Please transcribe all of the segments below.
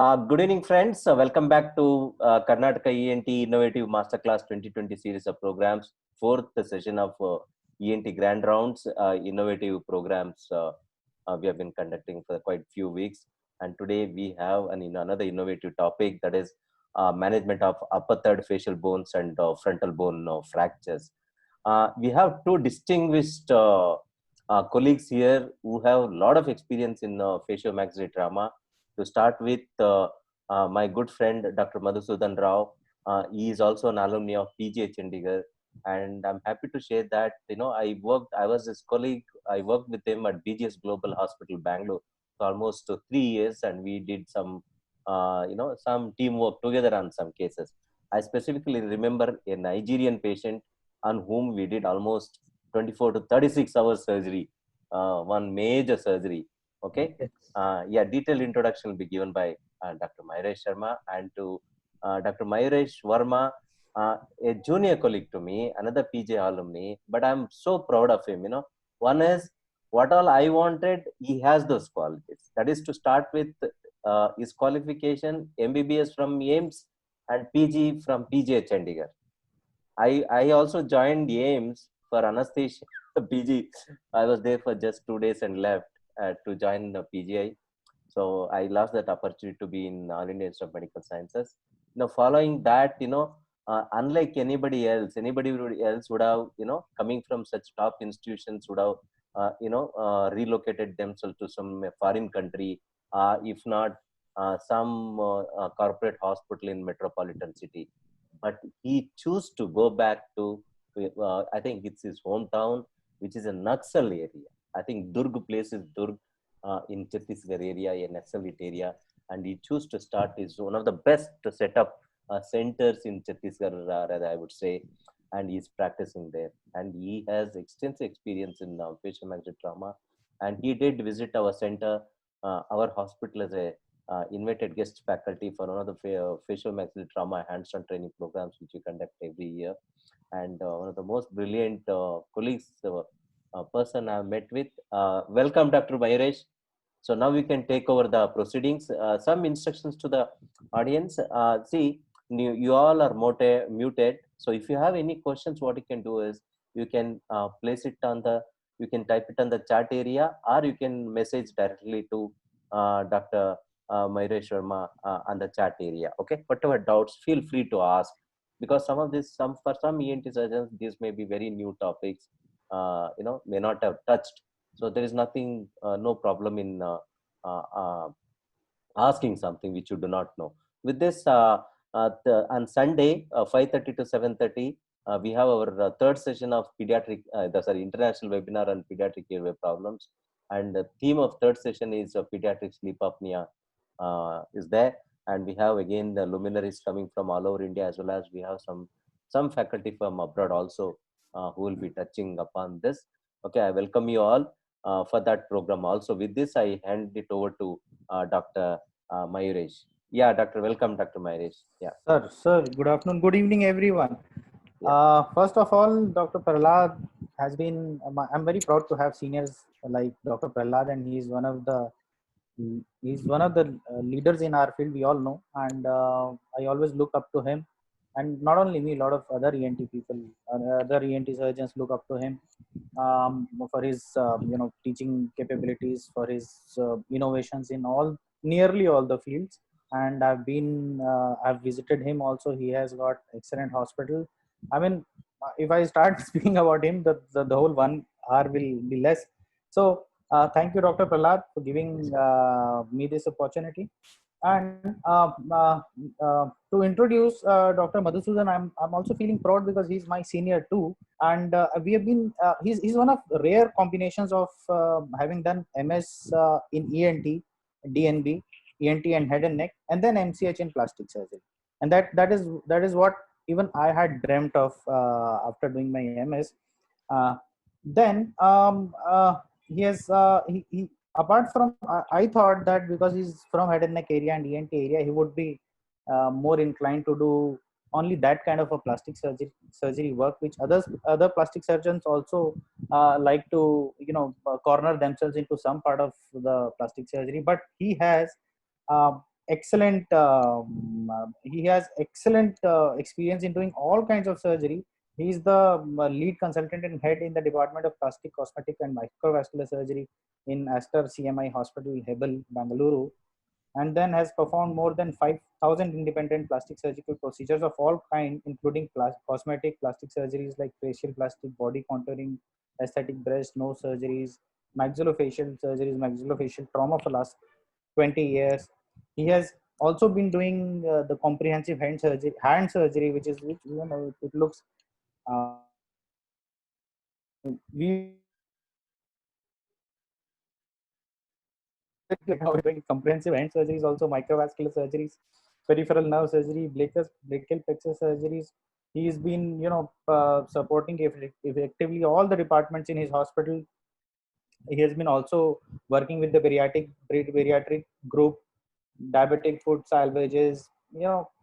Good evening, friends. Welcome back to Karnataka ENT Innovative Masterclass 2020 series of programs, fourth session of ENT Grand Rounds innovative programs we have been conducting for quite few weeks. And today we have another innovative topic, that is management of upper third facial bones and frontal bone fractures. We have two distinguished colleagues here who have a lot of experience in facial-maxillary trauma. To start with, my good friend Dr. Madhusudan Rao. He is also an alumni of PGH Chandigarh, and I'm happy to share that I was his colleague. I worked with him at BGS Global Hospital, Bangalore, for almost 3 years, and we did some teamwork together on some cases. I specifically remember a Nigerian patient on whom we did almost 24 to 36 hours surgery, one major surgery. Okay. Detailed introduction will be given by Dr. Mayuresh Sharma, and to Dr. Mayuresh Verma, a junior colleague to me, another PJ alumni, but I'm so proud of him. One is what all I wanted, he has those qualities. That is to start with his qualification, MBBS from AIMS and PG from PJ Chandigarh. I also joined AIMS for anesthesia PG. I was there for just 2 days and left to join the PGI. So I lost that opportunity to be in All India Institute of Medical Sciences. Following that, unlike anybody else would have, coming from such top institutions would have, relocated themselves to some foreign country, if not some corporate hospital in metropolitan city. But he chose to go back to, I think it's his hometown, which is a Naxal area. I think Durg place is Durg in Chhattisgarh area, a Naxalite area, and he chose to start his one of the best set up centers in Chhattisgarh, rather I would say, and he's practicing there. And he has extensive experience in facial maxillary trauma, and he did visit our center, our hospital, as a invited guest faculty for one of the facial maxillary trauma hands-on training programs which we conduct every year. And one of the most brilliant colleagues, person I've met with. Welcome, Dr. Mayuresh. So now we can take over the proceedings. Some instructions to the audience. See, you all are muted. So if you have any questions, what you can do is you can place it on you can type it on the chat area, or you can message directly to Dr. Mayuresh Sharma on the chat area. Okay, whatever doubts, feel free to ask, because for some ENT surgeons, these may be very new topics. May not have touched. So there is nothing, no problem in asking something which you do not know. With this, on Sunday, 5:30 to 7:30, we have our third session of international webinar on pediatric airway problems. And the theme of third session is pediatric sleep apnea is there. And we have again the luminaries coming from all over India, as well as we have some faculty from abroad also who will be touching upon this. Okay, I welcome you all for that program also. With this, I hand it over to Dr. Mayuresh. Yeah, Doctor, welcome, Dr. Mayuresh. Yeah. Sir, good afternoon, good evening, everyone. Yeah. First of all, Dr. Prahlad has been, I'm very proud to have seniors like Dr. Prahlad, and he's one of the leaders in our field, we all know, and I always look up to him. And not only me, a lot of other ENT people, other ENT surgeons look up to him for his teaching capabilities, for his innovations in nearly all the fields. And I've visited him also. He has got excellent hospital. I mean, if I start speaking about him, the whole 1 hour will be less. So thank you, Dr. Prahlad, for giving me this opportunity. And to introduce Dr. Madhusudan, I'm also feeling proud because he's my senior too. And we have been, he's one of rare combinations of having done MS in ENT, DNB, ENT and head and neck, and then MCH in plastic surgery. And that is what even I had dreamt of after doing my MS. Then he has he apart from I thought that because he's from head and neck area and ENT area, he would be more inclined to do only that kind of a plastic surgery work, which other plastic surgeons also like to corner themselves into some part of the plastic surgery. But he has excellent. He has excellent experience in doing all kinds of surgery. He is the lead consultant and head in the Department of Plastic, Cosmetic and Microvascular Surgery in Aster CMI Hospital, Hebel, Bangalore, and then has performed more than 5,000 independent plastic surgical procedures of all kind, including cosmetic plastic surgeries like facial plastic, body contouring, aesthetic breast, nose surgeries, maxillofacial surgeries, maxillofacial trauma for last 20 years. He has also been doing the comprehensive hand surgery, which you know, it looks uh, we now doing comprehensive hand surgeries, also microvascular surgeries, peripheral nerve surgery, brachial plexus surgeries. He's been, supporting effectively all the departments in his hospital. He has been also working with the bariatric group, diabetic foot salvages,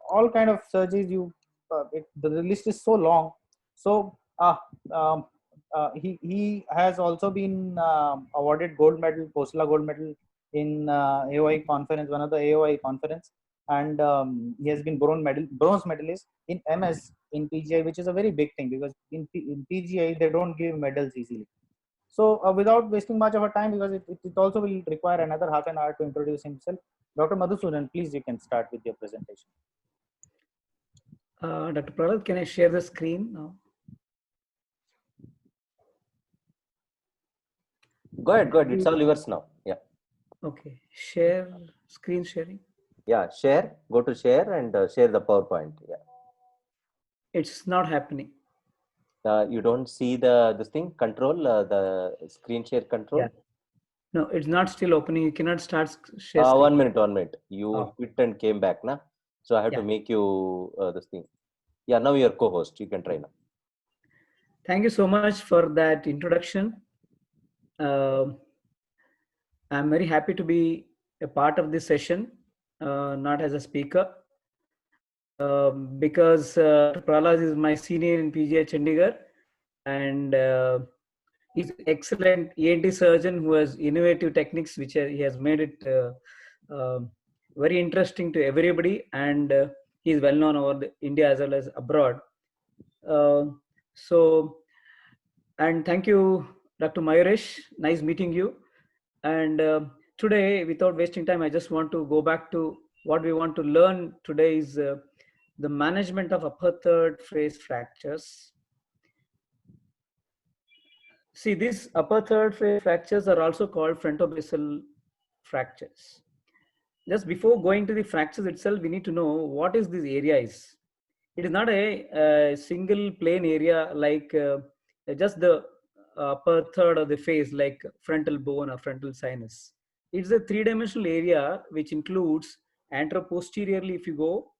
all kind of surgeries. The list is so long. So um, he has also been awarded gold medal, Khosla gold medal in AOI conference, one of the AOI conference, and he has been bronze medalist in MS in PGI, which is a very big thing because in PGI they don't give medals easily. So without wasting much of a time, because it also will require another half an hour to introduce himself, Dr. Madhusudan, please, you can start with your presentation. Dr. Prahlad, can I share the screen now? Go ahead. It's all yours now. Yeah. Okay. Share, screen sharing. Yeah, share. Go to share and share the PowerPoint. Yeah. It's not happening. You don't see this thing control, the screen share control. Yeah. No, it's not still opening. You cannot start share screen. 1 minute. You quit and came back, na? So I have to make you this thing. Yeah, now you're co-host. You can try now. Thank you so much for that introduction. I'm very happy to be a part of this session, not as a speaker, because Prahlad is my senior in PGI Chandigarh, and he's an excellent ENT surgeon who has innovative techniques, which he has made it very interesting to everybody, and he's well known over India as well as abroad. And thank you, Dr. Mayuresh. Nice meeting you. And today, without wasting time, I just want to go back to what we want to learn today is the management of upper third phase fractures. See, these upper third phase fractures are also called frontobasal fractures. Just before going to the fractures itself, we need to know what is this area is. It is not a single plane area like just the upper third of the face, like frontal bone or frontal sinus. It's a three-dimensional area which includes anteroposteriorly, if you go,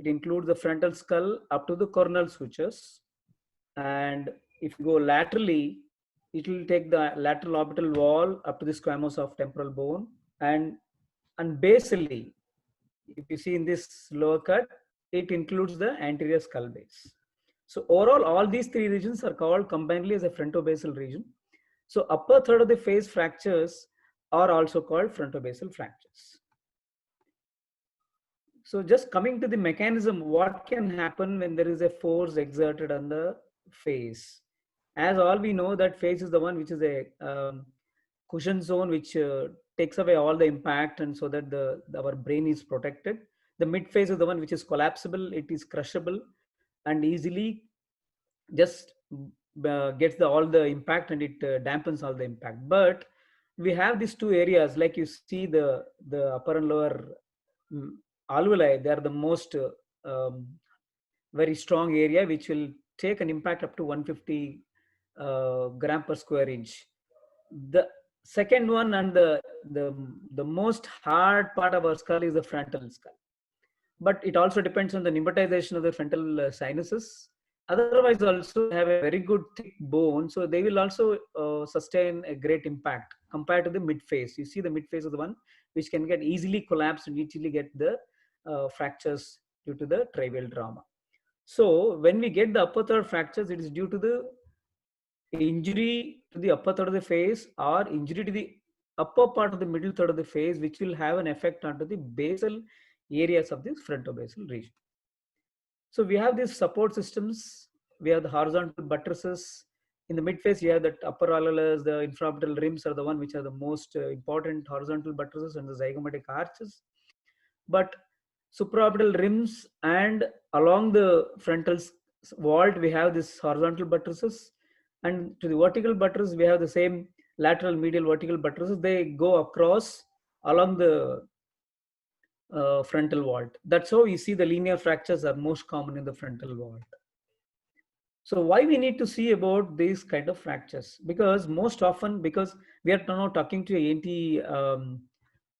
it includes the frontal skull up to the coronal sutures. And if you go laterally, it will take the lateral orbital wall up to the squamous of temporal bone. And basally, if you see in this lower cut, it includes the anterior skull base. So overall, all these three regions are called combinedly as a frontobasal region. So upper third of the face fractures are also called frontobasal fractures. So just coming to the mechanism, what can happen when there is a force exerted on the face? As all we know that face is the one which is a cushion zone which takes away all the impact, and so that our brain is protected. The mid face is the one which is collapsible, it is crushable and easily just gets all the impact, and it dampens all the impact. But we have these two areas, like you see the upper and lower alveoli, they are the most very strong area which will take an impact up to 150 gram per square inch. The second one and the most hard part of our skull is the frontal skull, but it also depends on the pneumatization of the frontal sinuses. Otherwise, also have a very good thick bone, so they will also sustain a great impact compared to the mid face. You see, the mid face is the one which can get easily collapsed and easily get the fractures due to the trivial trauma. So when we get the upper third fractures, it is due to the injury to the upper third of the face or injury to the upper part of the middle third of the face, which will have an effect onto the basal areas of this frontobasal region. So we have these support systems. We have the horizontal buttresses. In the midface, you have the upper annulus, the infraorbital rims are the one which are the most important horizontal buttresses, and the zygomatic arches. But supraorbital rims and along the frontal vault, we have this horizontal buttresses, and to the vertical buttress, we have the same lateral medial vertical buttresses. They go across along the frontal vault. That's how we see the linear fractures are most common in the frontal vault. So why we need to see about these kind of fractures? Because most often, because we are now talking to ENT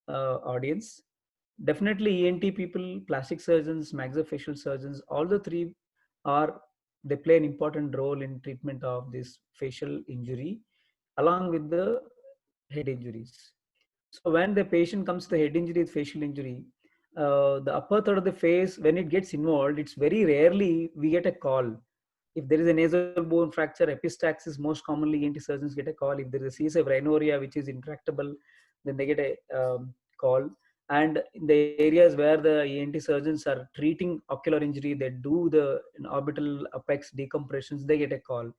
audience, definitely ENT people, plastic surgeons, maxillofacial surgeons, all the three they play an important role in treatment of this facial injury along with the head injuries. So when the patient comes to the head injury with facial injury, the upper third of the face, when it gets involved, it's very rarely we get a call. If there is a nasal bone fracture, epistaxis, most commonly ENT surgeons get a call. If there is a CSF rhinorrhea, which is intractable, then they get a call. And in the areas where the ENT surgeons are treating ocular injury, they do the orbital apex decompressions, they get a call.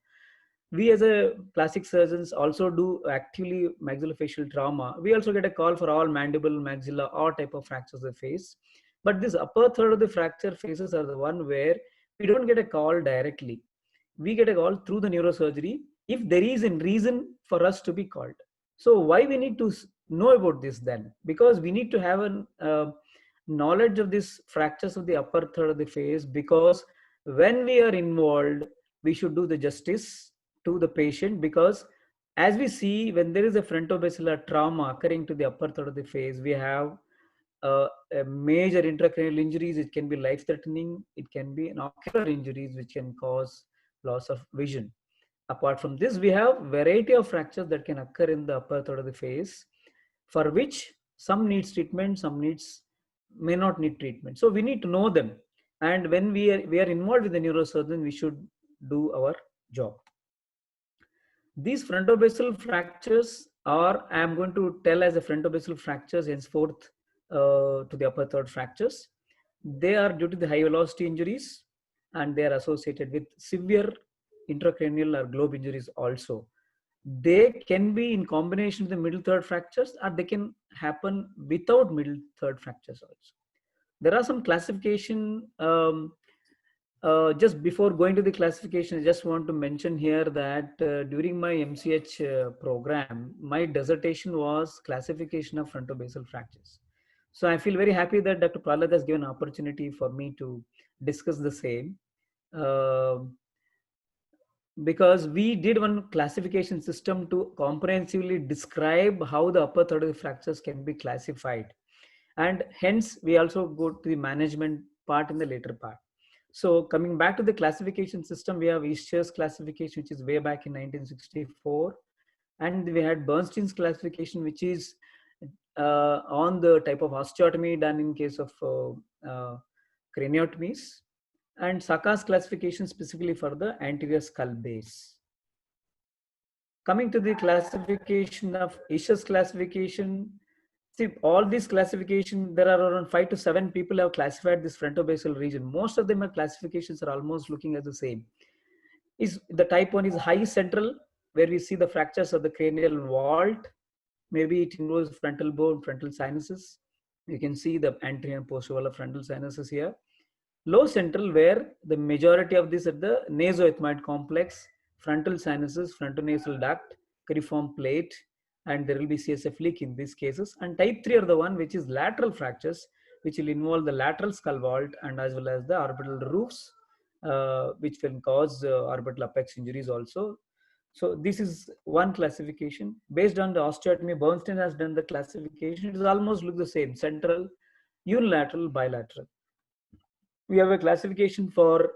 We as a plastic surgeons also do actively maxillofacial trauma. We also get a call for all mandible, maxilla, all type of fractures of the face. But this upper third of the fracture phases are the one where we don't get a call directly. We get a call through the neurosurgery if there is a reason for us to be called. So why we need to know about this then? Because we need to have a knowledge of these fractures of the upper third of the face, because when we are involved, we should do the justice to the patient, because as we see, when there is a frontobasilar trauma occurring to the upper third of the face, we have a major intracranial injuries. It can be life-threatening. It can be an ocular injuries which can cause loss of vision. Apart from this, we have variety of fractures that can occur in the upper third of the face, for which some needs treatment, some may not need treatment. So we need to know them. And when we are involved with the neurosurgeon, we should do our job. These frontobasal fractures are, I am going to tell as a frontobasal fractures henceforth to the upper third fractures. They are due to the high velocity injuries, and they are associated with severe intracranial or globe injuries also. They can be in combination with the middle third fractures, or they can happen without middle third fractures also. There are some classification. Just before going to the classification, I just want to mention here that during my MCH program, my dissertation was classification of frontobasal fractures. So I feel very happy that Dr. Prahlad has given an opportunity for me to discuss the same. Because we did one classification system to comprehensively describe how the upper third of the fractures can be classified. And hence, we also go to the management part in the later part. So coming back to the classification system, we have Eschers classification, which is way back in 1964. And we had Bernstein's classification, which is on the type of osteotomy done in case of craniotomies. And Saka's classification specifically for the anterior skull base. Coming to the classification of Eschers classification, see, all these classification, there are around 5 to 7 people have classified this frontobasal region. Most of them are classifications are almost looking at the same. Is the type 1 is high central, where we see the fractures of the cranial vault. Maybe it involves frontal bone, frontal sinuses. You can see the anterior and posterior frontal sinuses here. Low central, where the majority of this at the nasoethmoid complex, frontal sinuses, frontonasal duct, cuneiform plate, and there will be CSF leak in these cases. And type 3 are the one which is lateral fractures, which will involve the lateral skull vault and as well as the orbital roofs, which can cause orbital apex injuries also. So this is one classification. Based on the osteotomy, Bernstein has done the classification. It almost look the same: central, unilateral, bilateral. We have a classification for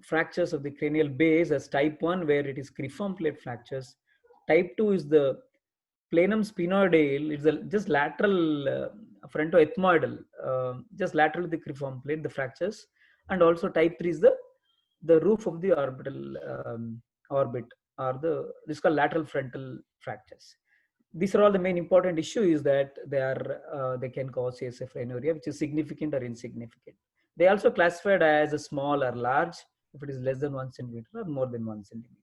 fractures of the cranial base as type 1, where it is cuneiform plate fractures. Type 2 is the planum sphenoidale. It's just lateral frontoethmoidal, just lateral to the cuneiform plate, the fractures. And also type 3 is the roof of the orbital orbit, or this is called lateral frontal fractures. these are all the main important issue is that they can cause CSF rhinorrhea, which is significant or insignificant. They also classified as a small or large if it is less than 1 centimeter or more than 1 centimeter.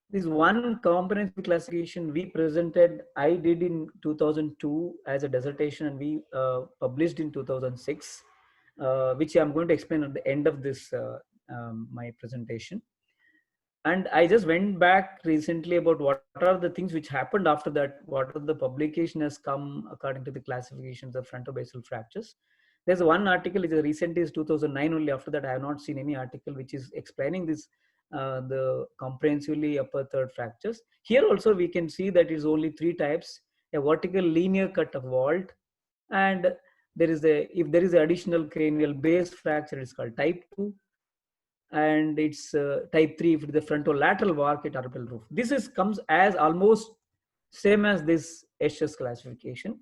This one comprehensive classification we presented, I did in 2002 as a dissertation, and we published in 2006, which I'm going to explain at the end of this my presentation. And I just went back recently about what are the things which happened after that, what are the publication has come according to the classifications of frontobasal fractures. There's one article which is recent, is 2009 only. After that I have not seen any article which is explaining this the comprehensively upper third fractures. Here also we can see that is only 3 types: a vertical linear cut of vault, and there is a, if there is an additional cranial base fracture, it's called type 2, and it's type 3 if it is the frontolateral varicate orbital roof. This is comes as almost same as this HS classification.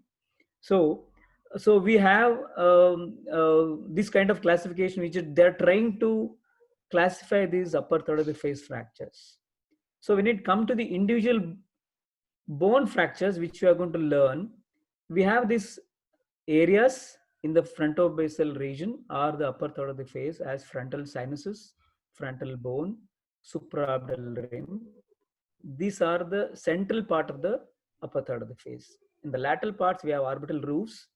So we have this kind of classification which they're trying to classify these upper third of the face fractures. So when it comes to the individual bone fractures which we are going to learn, we have these areas in the frontobasal region or the upper third of the face as frontal sinuses, frontal bone, supraorbital rim. These are the central part of the upper third of the face. In the lateral parts, we have orbital roofs,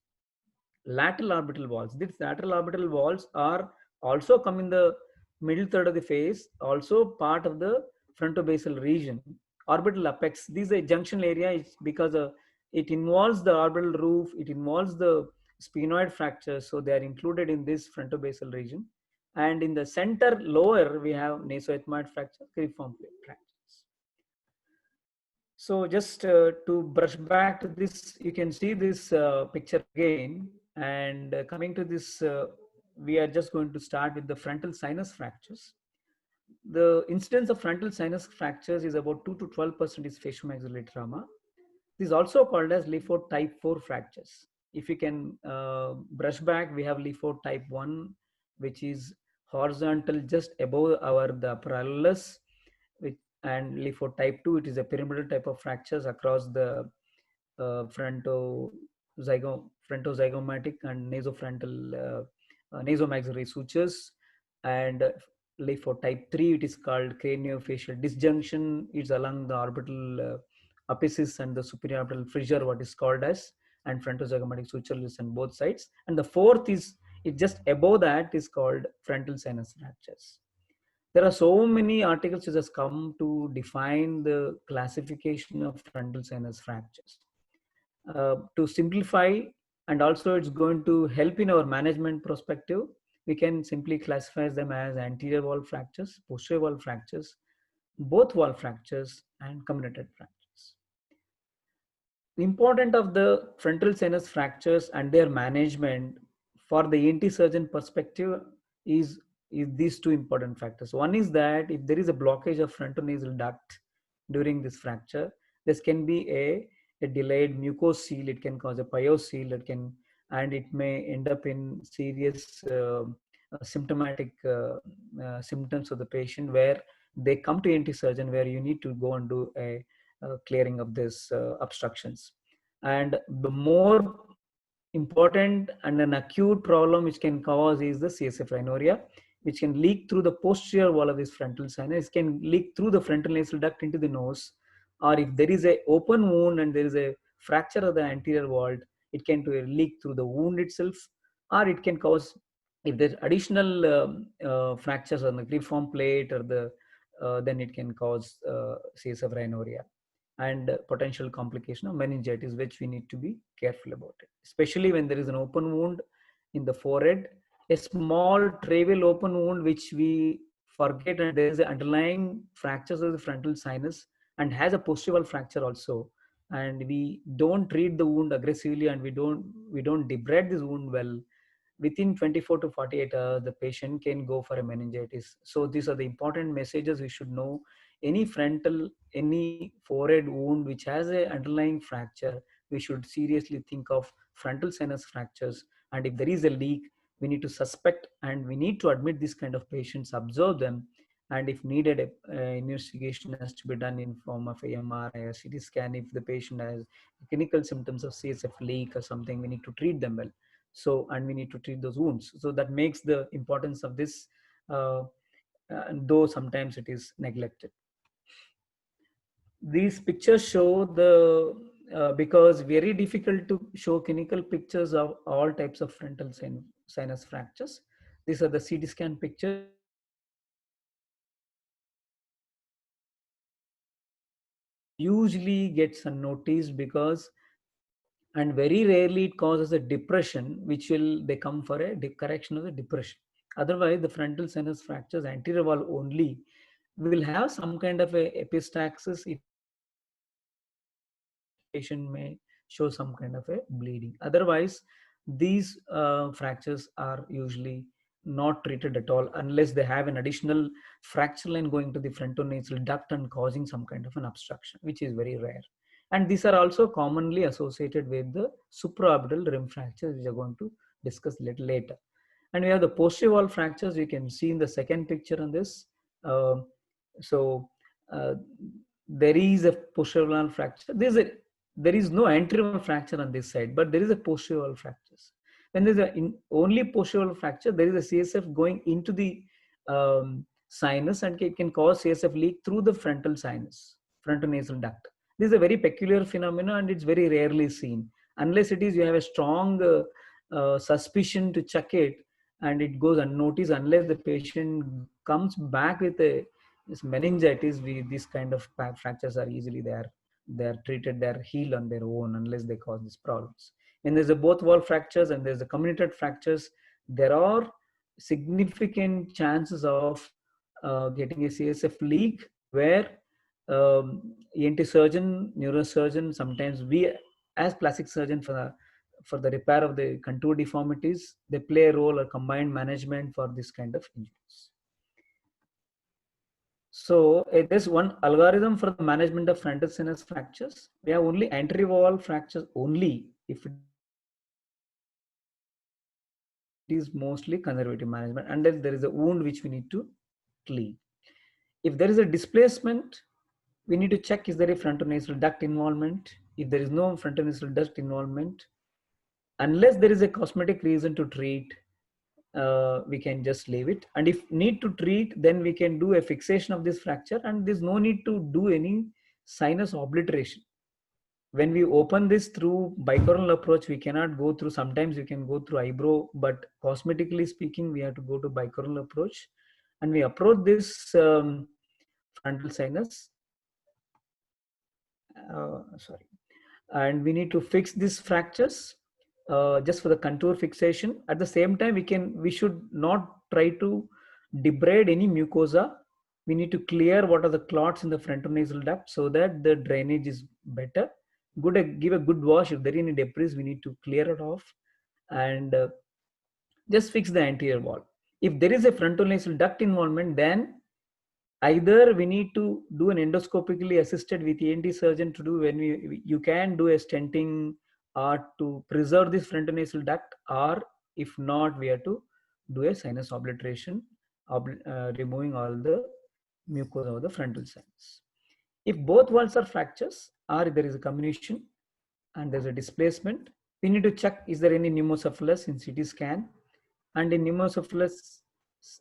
lateral orbital walls. These lateral orbital walls are also come in the middle third of the face, also part of the frontobasal region. Orbital apex, this is a junction area, is because it involves the orbital roof, it involves the sphenoid fractures, so they are included in this frontobasal region. And in the center lower, we have nasoethmoid fracture, cruciform plate fractures. So just to brush back to this, you can see this picture again. And coming to this, we are just going to start with the frontal sinus fractures. The incidence of frontal sinus fractures is about 2 to 12% is faciomaxillary trauma. This is also called as Lefort type 4 fractures. If you can brush back, we have Lefort type 1, which is horizontal just above the parallelus, and Lefort type 2, it is a pyramidal type of fractures across the frontozygomatic and nasofrontal nasomaxillary sutures. And Lefort type 3, it is called craniofacial disjunction. It's along the orbital apices and the superior orbital fissure, what is called as, and frontozygomatic sutures on both sides. And the fourth is, it just above that is called frontal sinus fractures. There are so many articles which has come to define the classification of frontal sinus fractures. To simplify, and also it's going to help in our management perspective, we can simply classify them as anterior wall fractures, posterior wall fractures, both wall fractures, and comminuted fractures. The importance of the frontal sinus fractures and their management for the ENT surgeon perspective is these 2 important factors. One is that if there is a blockage of frontonasal duct during this fracture, this can be a delayed mucocele, it can cause a pyocele, and it may end up in serious symptomatic symptoms of the patient, where they come to ENT surgeon, where you need to go and do a clearing of this obstructions. And the more important and an acute problem which can cause is the CSF rhinorrhea, which can leak through the posterior wall of this frontal sinus, can leak through the frontal nasal duct into the nose, or if there is an open wound and there is a fracture of the anterior wall, it can leak through the wound itself, or it can cause, if there's additional fractures on the cruciform plate or the then it can cause CSF rhinorrhea and potential complication of meningitis, which we need to be careful about it, especially when there is an open wound in the forehead, a small trivial open wound which we forget, and there is an underlying fractures of the frontal sinus and has a posterior fracture also, and we don't treat the wound aggressively and we don't debride this wound well, within 24 to 48 hours the patient can go for a meningitis. So these are the important messages we should know. Any forehead wound which has an underlying fracture, we should seriously think of frontal sinus fractures, and if there is a leak, we need to suspect and we need to admit this kind of patients, observe them, and if needed, investigation has to be done in form of a MRI or CT scan. If the patient has clinical symptoms of CSF leak or something, we need to treat them well. So, and we need to treat those wounds. So that makes the importance of this, though sometimes it is neglected. These pictures show the, because very difficult to show clinical pictures of all types of frontal sinus fractures. These are the CT scan pictures. Usually gets unnoticed because, and very rarely it causes a depression, which will they come for a correction of the depression. Otherwise, the frontal sinus fractures anterior wall only will have some kind of a epistaxis. If patient may show some kind of a bleeding. Otherwise, these fractures are usually not treated at all unless they have an additional fracture line going to the frontonasal duct and causing some kind of an obstruction, which is very rare. And these are also commonly associated with the supraorbital rim fractures, which we are going to discuss a little later. And we have the posterior wall fractures. You can see in the second picture on this. So there is a posterior wall fracture. There is no anterior wall fracture on this side, but there is a posterior wall fractures. When there is only posterior wall fracture, there is a CSF going into the sinus, and it can cause CSF leak through the frontal sinus, frontonasal duct. This is a very peculiar phenomenon, and it's very rarely seen. Unless it is you have a strong suspicion to check it, and it goes unnoticed unless the patient comes back with a meningitis. These kind of fractures are easily they're treated, they're healed on their own unless they cause these problems. And there's a both wall fractures and there's the comminuted fractures. There are significant chances of getting a CSF leak where ENT surgeon, neurosurgeon, sometimes we as plastic surgeon for the repair of the contour deformities, they play a role or combined management for this kind of injuries. So there's one algorithm for the management of frontal sinus fractures. We have only anterior wall fractures only if it is mostly conservative management, unless there is a wound which we need to clean. If there is a displacement, we need to check, is there a frontonasal duct involvement? If there is no frontonasal duct involvement, unless there is a cosmetic reason to treat, we can just leave it. And if need to treat, then we can do a fixation of this fracture, and there's no need to do any sinus obliteration. When we open this through bicoronal approach, we cannot go through, sometimes you can go through eyebrow, but cosmetically speaking, we have to go to bicoronal approach, and we approach this frontal sinus. And we need to fix these fractures just for the contour fixation. At the same time, we should not try to debride any mucosa. We need to clear what are the clots in the frontonasal duct so that the drainage is better. Give a good wash. If there is any debris, we need to clear it off and just fix the anterior wall. If there is a frontonasal duct involvement, then either we need to do an endoscopically assisted with ENT surgeon to do, when you can do a stenting or to preserve this frontonasal duct, or if not, we have to do a sinus obliteration, removing all the mucosa of the frontal sinus. If both walls are fractures or if there is a comminution and there's a displacement, we need to check, is there any pneumocephalus in CT scan? And in pneumocephalus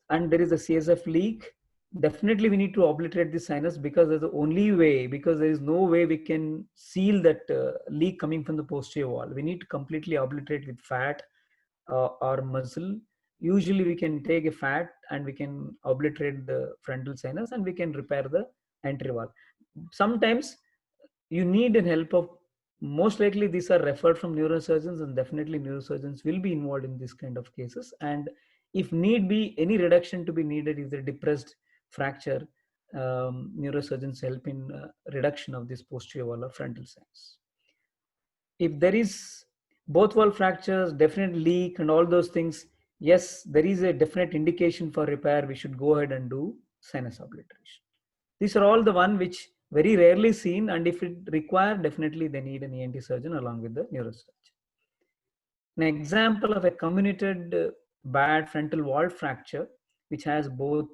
and there is a CSF leak, definitely we need to obliterate the sinus, because there's the only way, because there is no way we can seal that leak coming from the posterior wall. We need to completely obliterate with fat or muscle. Usually we can take a fat and we can obliterate the frontal sinus and we can repair the anterior wall. Sometimes you need the help of, most likely these are referred from neurosurgeons, and definitely neurosurgeons will be involved in this kind of cases. And if need be, any reduction to be needed, is a depressed fracture, neurosurgeons help in reduction of this posterior wall or frontal sinus. If there is both wall fractures, definite leak and all those things, yes, there is a definite indication for repair. We should go ahead and do sinus obliteration. These are all the one which very rarely seen, and if it required, definitely they need an ENT surgeon along with the neurosurgeon. An example of a comminuted bad frontal wall fracture, which has both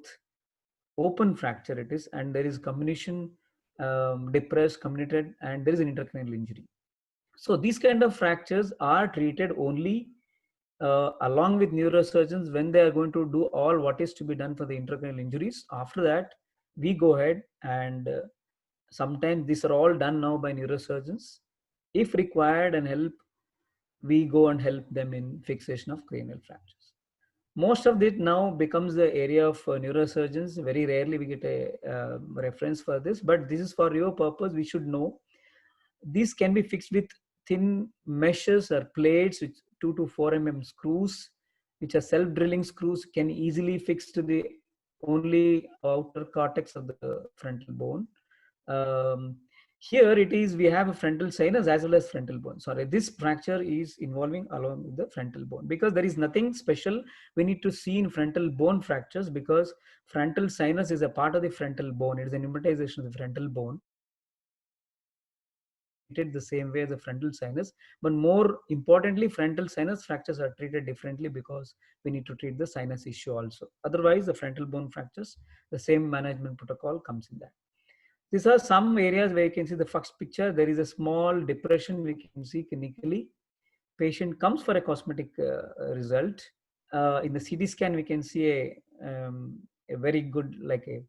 open fracture it is, and there is comminution, depressed, comminuted, and there is an intracranial injury. So these kind of fractures are treated only along with neurosurgeons when they are going to do all what is to be done for the intracranial injuries. After that, we go ahead and sometimes these are all done now by neurosurgeons. If required and help, we go and help them in fixation of cranial fractures. Most of it now becomes the area of neurosurgeons. Very rarely we get a reference for this, but this is for your purpose. We should know these can be fixed with thin meshes or plates with 2 to 4 screws, which are self-drilling screws, can easily fix to the only outer cortex of the frontal bone. Here it is, we have a frontal sinus as well as frontal bone. Sorry, this fracture is involving along with the frontal bone, because there is nothing special we need to see in frontal bone fractures, because frontal sinus is a part of the frontal bone. It is an immobilization of the frontal bone, the same way as the frontal sinus, but more importantly, frontal sinus fractures are treated differently because we need to treat the sinus issue also. Otherwise, the frontal bone fractures, the same management protocol comes in that. These are some areas where you can see the first picture. There is a small depression we can see clinically. Patient comes for a cosmetic result. In the CT scan, we can see a very good, like a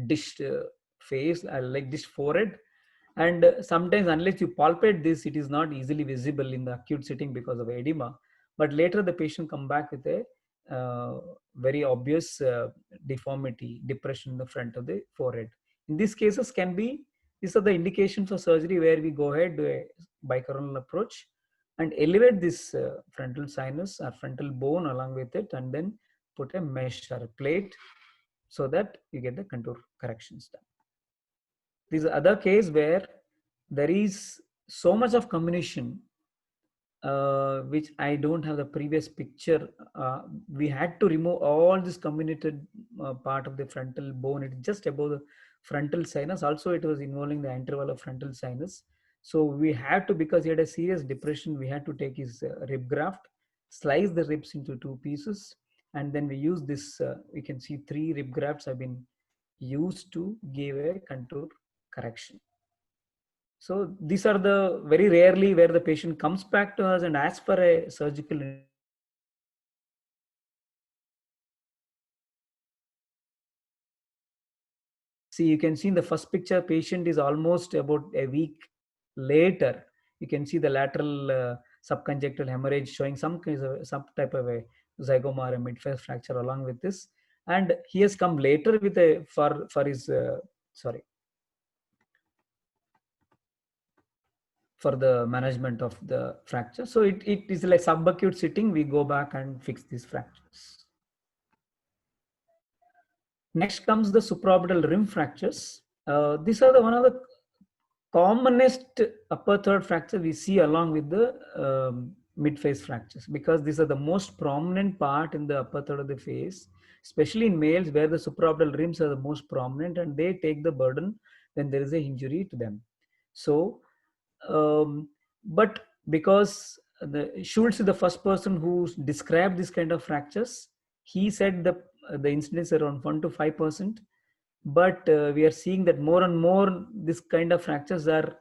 dished face, like dished forehead. And sometimes, unless you palpate this, it is not easily visible in the acute setting because of edema. But later, the patient come back with a very obvious deformity, depression in the front of the forehead. In these cases, these are the indications for surgery where we go ahead to a bicoronal approach and elevate this frontal sinus or frontal bone along with it, and then put a mesh or a plate so that you get the contour corrections done. This is other case where there is so much of comminution, which I don't have the previous picture. We had to remove all this comminuted part of the frontal bone. It's just above the frontal sinus. Also, it was involving the interval of frontal sinus. So we had to, because he had a serious depression, we had to take his rib graft, slice the ribs into 2 pieces, and then we use this. We can see 3 rib grafts have been used to give a contour correction. So these are the very rarely where the patient comes back to us and asks for a surgical. See, you can see in the first picture, patient is almost about a week later. You can see the lateral subconjunctival hemorrhage showing some type of a zygoma or a midface fracture along with this. And he has come later with a for his for the management of the fracture. So it is like subacute sitting. We go back and fix these fractures. Next comes the supraorbital rim fractures. These are one of the commonest upper third fracture we see along with the mid-face fractures, because these are the most prominent part in the upper third of the face, especially in males where the supraorbital rims are the most prominent and they take the burden when there is a injury to them. So, but because Schultz is the first person who described this kind of fractures, he said the incidence around 1 to 5%. But we are seeing that more and more this kind of fractures are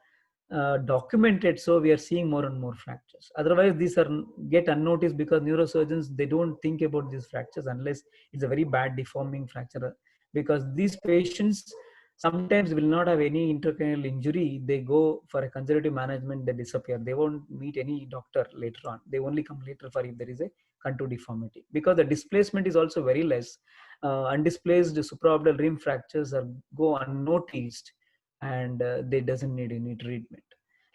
documented, so we are seeing more and more fractures. Otherwise, these get unnoticed because neurosurgeons, they don't think about these fractures unless it's a very bad deforming fracture, because these patients sometimes will not have any intracranial injury. They go for a conservative management, they disappear. They won't meet any doctor later on. They only come later for if there is a contour deformity, because the displacement is also very less. Undisplaced supraorbital rim fractures go unnoticed, and they doesn't need any treatment.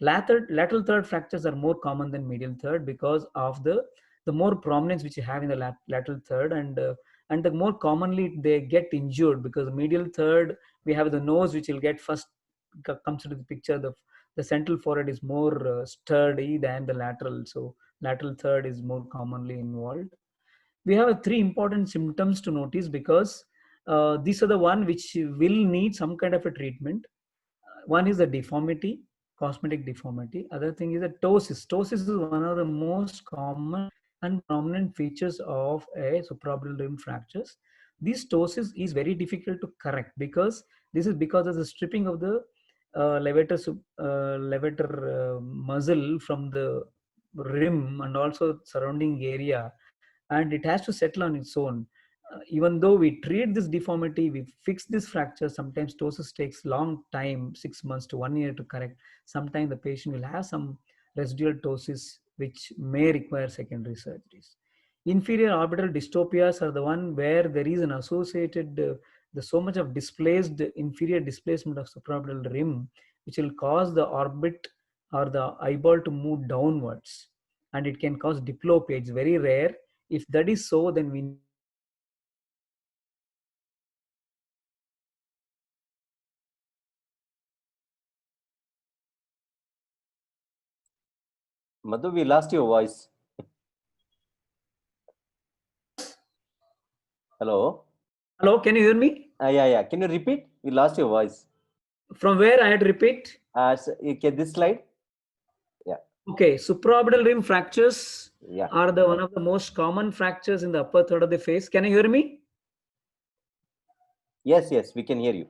Lateral third fractures are more common than medial third because of the more prominence which you have in the lateral third, and the more commonly they get injured, because medial third, we have the nose which will get first comes into the picture. The central forehead is more sturdy than the lateral, so lateral third is more commonly involved. We have 3 important symptoms to notice, because these are the one which will need some kind of a treatment. One is the deformity, cosmetic deformity. Other thing is the ptosis. Ptosis is one of the most common and prominent features of a supraorbital rim fractures. This ptosis is very difficult to correct because this is because of the stripping of the levator muscle from the rim and also surrounding area, and it has to settle on its own. Even though we treat this deformity, we fix this fracture, sometimes ptosis takes long time, 6 months to 1 year to correct. Sometimes the patient will have some residual ptosis which may require secondary surgeries. Inferior orbital dystopias are the one where there is an associated the so much of displaced inferior displacement of supraorbital rim, which will cause the orbit or the eyeball to move downwards, and it can cause diplopia. It's very rare. If that is so, then we Madhu, we lost your voice. Hello. Hello, can you hear me? Yeah. Can you repeat? We lost your voice. From where I had to repeat? Okay, this slide. Yeah. Okay, supraorbital rim fractures Yeah. are the one of the most common fractures in the upper third of the face. Can you hear me? Yes, we can hear you.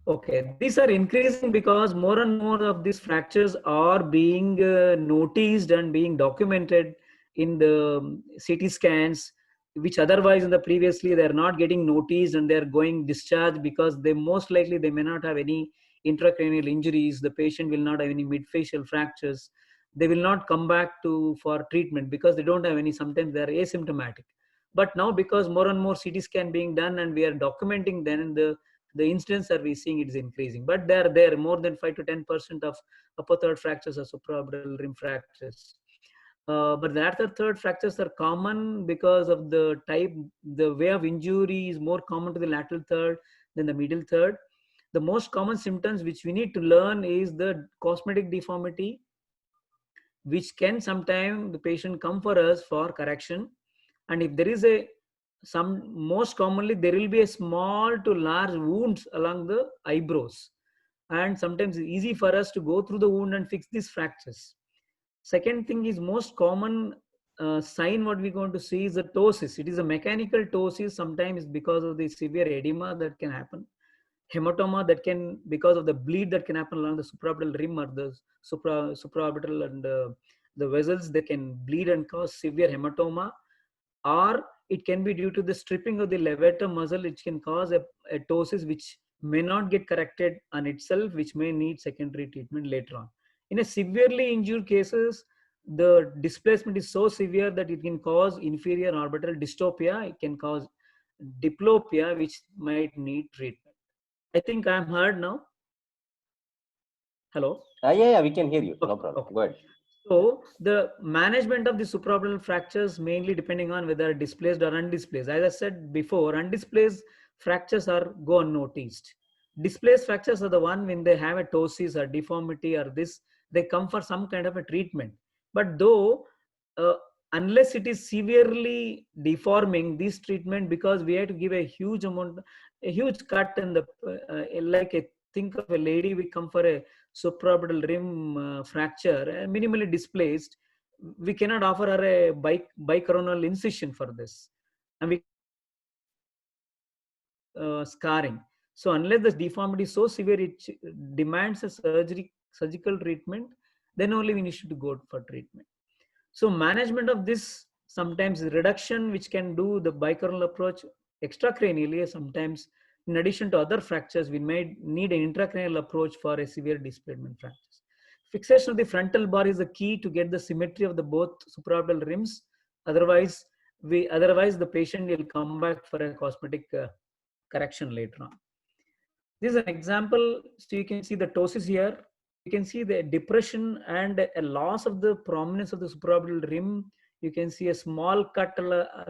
Okay, these are increasing because more and more of these fractures are being noticed and being documented in the CT scans, which otherwise in the previously they're not getting noticed and they're going discharged because they most likely they may not have any intracranial injuries. The patient will not have any midfacial fractures. They will not come back to for treatment because they don't have any. Sometimes they are asymptomatic. But now because more and more CT scan being done and we are documenting, then the incidence are we seeing it is increasing, but there more than 5 to 10% of upper third fractures are supraorbital rim fractures. But the lateral third fractures are common because of the type, the way of injury is more common to the lateral third than the middle third. The most common symptoms which we need to learn is the cosmetic deformity, which can sometime the patient come for us for correction. And if there is most commonly there will be a small to large wounds along the eyebrows, and sometimes it's easy for us to go through the wound and fix these fractures. Second thing is most common sign what we're going to see is the ptosis. It is a mechanical ptosis, sometimes because of the severe edema that can happen, hematoma that can because of the bleed that can happen along the supraorbital rim or the supraorbital and the vessels, they can bleed and cause severe hematoma, or it can be due to the stripping of the levator muscle, which can cause a ptosis which may not get corrected on itself, which may need secondary treatment later on. In a severely injured cases, the displacement is so severe that it can cause inferior orbital dystopia, it can cause diplopia, which might need treatment. I think I'm heard now. Hello? Yeah, we can hear you. Okay, No problem. okay. Go ahead. So the management of the supraorbital fractures mainly depending on whether displaced or undisplaced. As I said before, undisplaced fractures are go unnoticed. Displaced fractures are the one when they have a ptosis or deformity or this, they come for some kind of a treatment. But though, uh, unless it is severely deforming, this treatment, because we have to give a huge amount, a huge cut in the, like a, think of a lady, we come for a supraorbital rim fracture, minimally displaced, we cannot offer her a bicoronal incision for this, and we scarring. So unless the deformity is so severe, it demands a surgical treatment, then only we need to go for treatment. So management of this, sometimes reduction, which can do the bicoronal approach extracranially, sometimes in addition to other fractures, we may need an intracranial approach for a severe displacement fractures. Fixation of the frontal bar is the key to get the symmetry of the both supraorbital rims. Otherwise, the patient will come back for a cosmetic correction later on. This is an example. So you can see the ptosis here. You can see the depression and a loss of the prominence of the supraorbital rim. You can see a small cut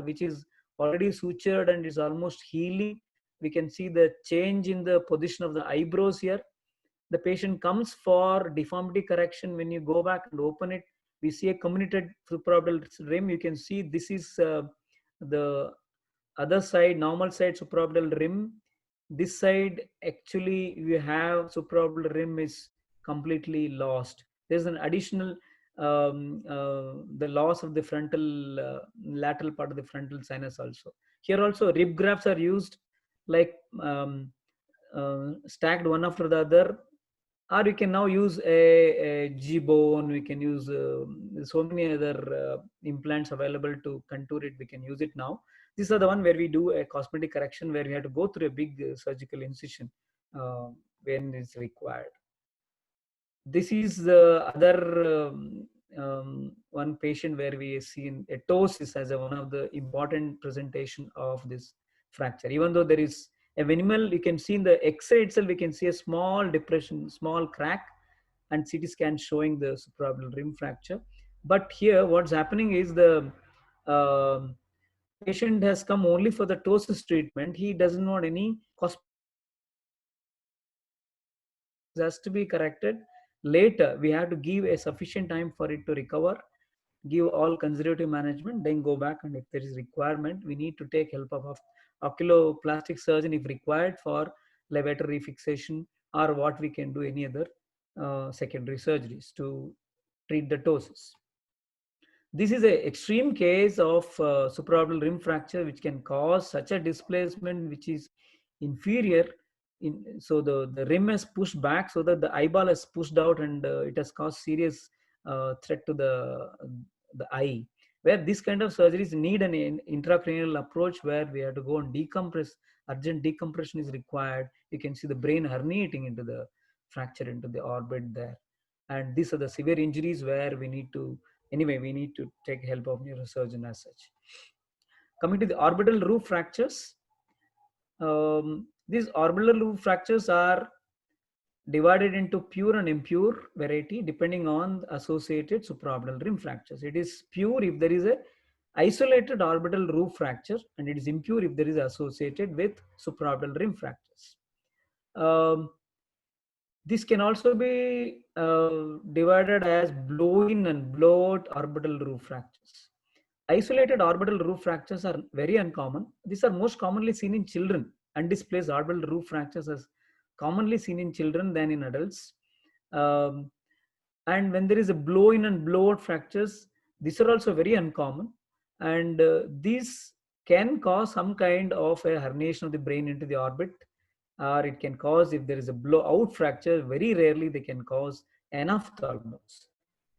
which is already sutured and is almost healing. We can see the change in the position of the eyebrows here. The patient comes for deformity correction. When you go back and open it, we see a comminuted supraorbital rim. You can see this is the other side, normal side supraorbital rim. This side, actually, we have supraorbital rim is completely lost. There's an additional the loss of the frontal lateral part of the frontal sinus also. Here also rib grafts are used, like stacked one after the other, or we can now use a G-bone. We can use so many other implants available to contour it. We can use it now. These are the one where we do a cosmetic correction, where we have to go through a big surgical incision when it's required. This is the other one patient where we have seen a ptosis as one of the important presentation of this fracture. Even though there is a minimal, you can see in the X-ray itself, we can see a small depression, small crack, and CT scan showing the supraorbital rim fracture. But here what's happening is the patient has come only for the ptosis treatment. He doesn't want any cosmetic. Has to be corrected later. We have to give a sufficient time for it to recover, give all conservative management, then go back, and if there is requirement, we need to take help of oculoplastic surgeon if required for levator refixation, or what we can do any other secondary surgeries to treat the ptosis. This is an extreme case of supraorbital rim fracture, which can cause such a displacement which is inferior. So the rim has pushed back, so that the eyeball has pushed out, and it has caused serious threat to the eye, where this kind of surgeries need an intracranial approach, where we have to go and decompress. Urgent decompression is required. You can see the brain herniating into the fracture into the orbit there, and these are the severe injuries where we need to take help of neurosurgeon as such. Coming to the orbital roof fractures, these orbital roof fractures are divided into pure and impure variety depending on associated supraorbital rim fractures. It is pure if there is a isolated orbital roof fracture, and it is impure if there is associated with supraorbital rim fractures. This can also be divided as blow-in and blow-out orbital roof fractures. Isolated orbital roof fractures are very uncommon. These are most commonly seen in children. Undisplaced orbital roof fractures are commonly seen in children than in adults. And when there is a blow-in and blow-out fractures, these are also very uncommon. And these can cause some kind of a herniation of the brain into the orbit, or it can cause, if there is a blow-out fracture, very rarely they can cause anophthalmos.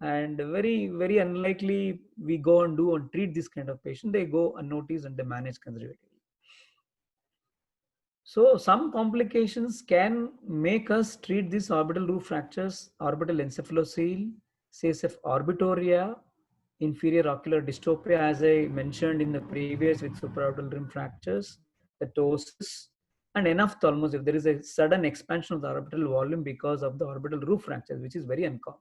And very, very unlikely we go and do and treat this kind of patient. They go unnoticed and they manage conservatively. So some complications can make us treat these orbital roof fractures: orbital encephalocele, CSF orbitoria, inferior ocular dystropia, as I mentioned in the previous with supraorbital rim fractures, the ptosis, and anophthalmos if there is a sudden expansion of the orbital volume because of the orbital roof fractures, which is very uncommon.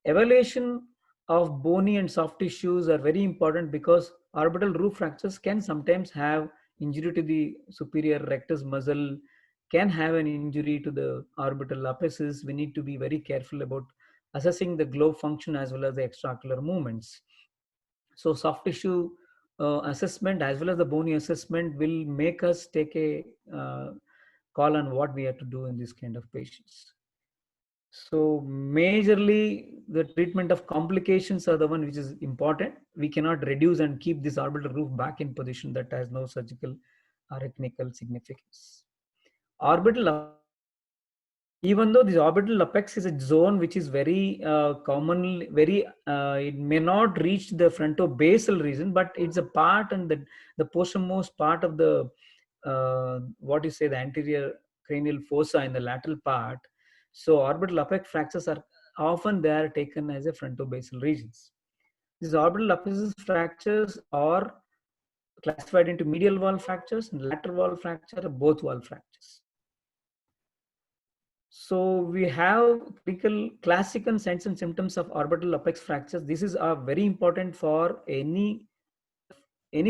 Evaluation of bony and soft tissues are very important, because orbital roof fractures can sometimes have injury to the superior rectus muscle, can have an injury to the orbital apices. We need to be very careful about assessing the globe function as well as the extraocular movements. So soft tissue assessment as well as the bony assessment will make us take a call on what we have to do in this kind of patients. So majorly the treatment of complications are the one which is important. We cannot reduce and keep this orbital roof back in position. That has no surgical or clinical significance. Orbital, even though this orbital apex is a zone which is very commonly, it may not reach the frontobasal region, but it's a part, and the posteriormost part of the the anterior cranial fossa in the lateral part. So orbital apex fractures are often they are taken as a frontobasal regions. These orbital apex fractures are classified into medial wall fractures and lateral wall fracture, or both wall fractures. So we have classical signs and symptoms of orbital apex fractures. This is very important for any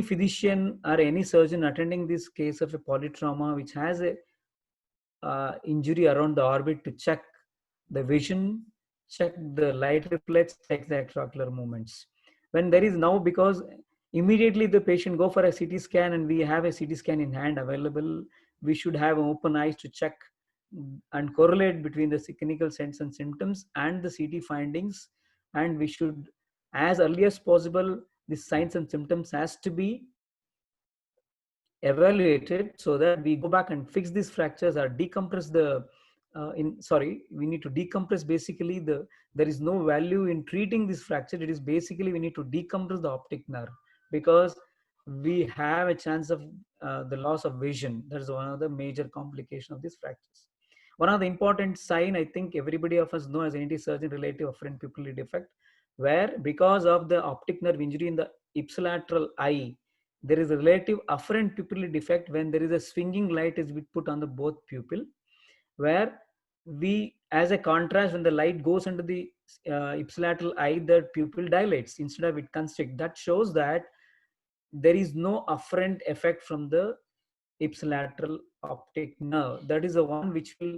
physician or any surgeon attending this case of a polytrauma which has a injury around the orbit, to check the vision, check the light reflex, check the extraocular movements. When there is now, because immediately the patient go for a CT scan, and we have a CT scan in hand available, we should have open eyes to check and correlate between the clinical signs and symptoms and the CT findings and we should, as early as possible, the signs and symptoms has to be evaluated so that we go back and fix these fractures or decompress the we need to decompress. Basically, there is no value in treating this fracture. It is basically we need to decompress the optic nerve, because we have a chance of the loss of vision. That is one of the major complications of these fractures. One of the important sign, I think everybody of us know as an ENT surgeon, relative afferent pupillary defect, where because of the optic nerve injury in the ipsilateral eye, there is a relative afferent pupillary defect when there is a swinging light is put on the both pupil, where we, as a contrast, when the light goes into the ipsilateral eye, the pupil dilates instead of it constricts. That shows that there is no afferent effect from the ipsilateral optic nerve. That is the one which will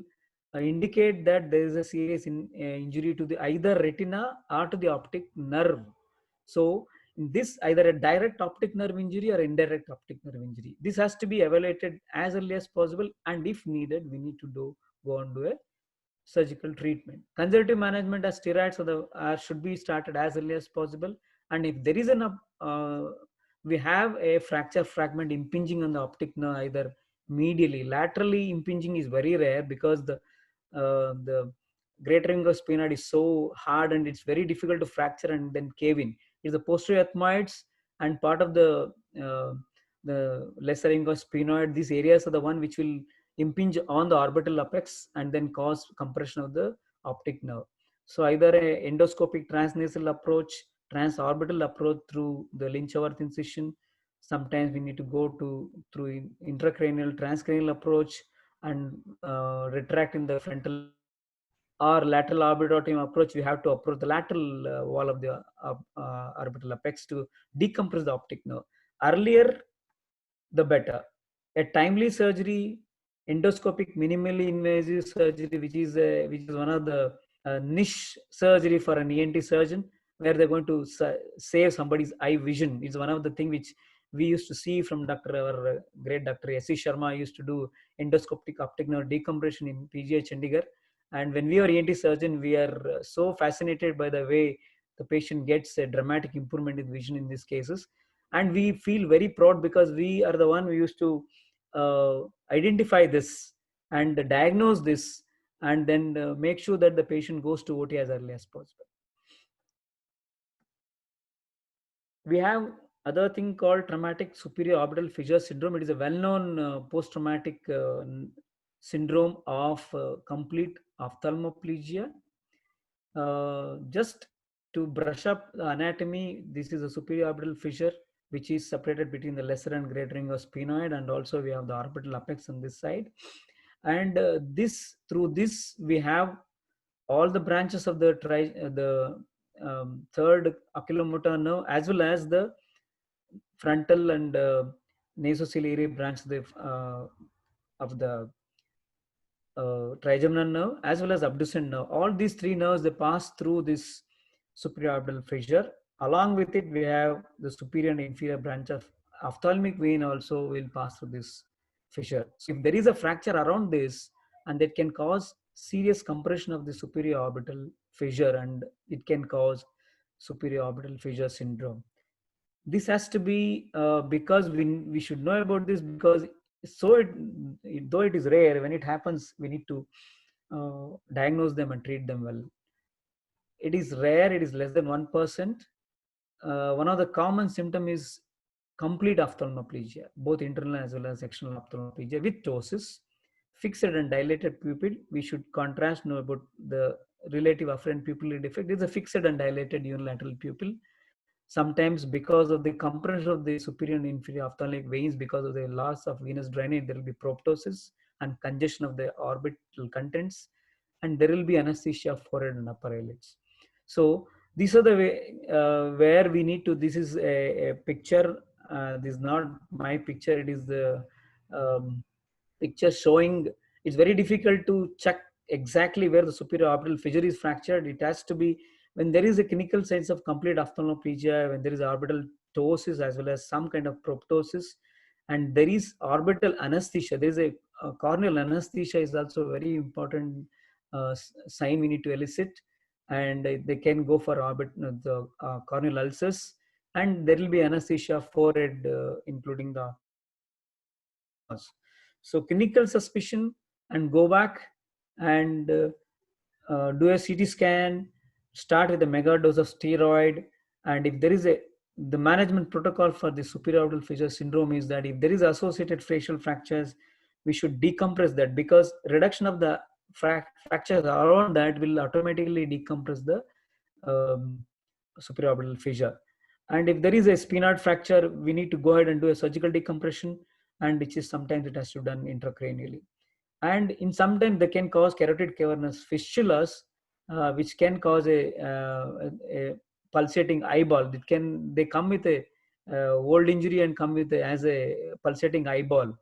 indicate that there is a serious injury to the either retina or to the optic nerve. So in this, either a direct optic nerve injury or indirect optic nerve injury, this has to be evaluated as early as possible, and if needed, we need to go on to a surgical treatment. Conservative management as steroids should be started as early as possible. And if there is we have a fracture fragment impinging on the optic nerve, either medially, laterally impinging is very rare, because the greater sphenoid is so hard and it's very difficult to fracture and then cave in. It's the posterior ethmoids and part of the lesser sphenoid. These areas are the one which will impinge on the orbital apex and then cause compression of the optic nerve. So either a endoscopic transnasal approach, transorbital approach through the Lynch-Haworth incision. Sometimes we need to go through intracranial, transcranial approach and retract in the frontal, or lateral arbitrotomy approach. We have to approach the lateral wall of the orbital apex to decompress the optic nerve. Earlier, the better. A timely surgery, endoscopic minimally invasive surgery, which is one of the niche surgery for an ENT surgeon, where they're going to save somebody's eye vision. It's one of the things which we used to see from our great Dr. S.C. Sharma used to do endoscopic optic nerve decompression in PGI Chandigarh. And when we are ENT surgeon, we are so fascinated by the way the patient gets a dramatic improvement in vision in these cases. And we feel very proud because we are the one who used to identify this and diagnose this, and then make sure that the patient goes to OT as early as possible. We have other thing called traumatic superior orbital fissure syndrome. It is a well-known post-traumatic syndrome of complete ophthalmoplegia. Just to brush up the anatomy, this is a superior orbital fissure which is separated between the lesser and greater sphenoid, and also we have the orbital apex on this side. And through this we have all the branches of the third oculomotor nerve, as well as the frontal and nasociliary branch of the trigeminal nerve, as well as abducent nerve. All these three nerves, they pass through this superior orbital fissure. Along with it, we have the superior and inferior branch of ophthalmic vein also will pass through this fissure. So if there is a fracture around this, and that can cause serious compression of the superior orbital fissure, and it can cause superior orbital fissure syndrome. This has to be because we should know about this, because though it is rare, when it happens, we need to diagnose them and treat them well. It is rare, it is less than 1%. One of the common symptoms is complete ophthalmoplegia, both internal as well as external ophthalmoplegia with ptosis, fixed and dilated pupil. We should contrast know about the relative afferent pupillary defect. It's a fixed and dilated unilateral pupil. Sometimes because of the compression of the superior and inferior ophthalmic veins, because of the loss of venous drainage, there will be proptosis and congestion of the orbital contents, and there will be anesthesia of forehead and upper eyelids. So these are the way where we need to. This is a picture. This is not my picture. It is the picture showing. It's very difficult to check exactly where the superior orbital fissure is fractured. It has to be when there is a clinical sense of complete ophthalmoplegia, when there is orbital ptosis as well as some kind of proptosis, and there is orbital anesthesia. There is a corneal anesthesia is also a very important sign we need to elicit. and they can go for the corneal ulcers, and there will be anesthesia forehead, including the nose. So clinical suspicion, and go back and do a CT scan, start with a mega dose of steroid, and if there is the management protocol for the superior orbital fissure syndrome is that if there is associated facial fractures, we should decompress that, because reduction of the fractures around that will automatically decompress the superior orbital fissure. And if there is a sphenoid fracture, we need to go ahead and do a surgical decompression, and which is sometimes it has to be done intracranially. And in sometimes they can cause carotid cavernous fistulas, which can cause a pulsating eyeball. They come with a old injury and come with as a pulsating eyeball,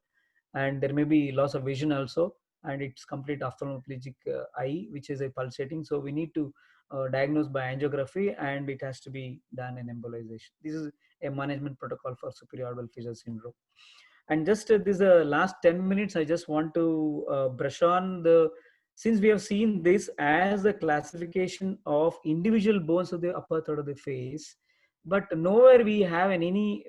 and there may be loss of vision also, and it's complete ophthalmoplegic eye, which is a pulsating. So we need to diagnose by angiography, and it has to be done in embolization. This is a management protocol for superior orbital fissure syndrome. And just this last 10 minutes, I just want to brush on since we have seen this as a classification of individual bones of the upper third of the face, but nowhere we have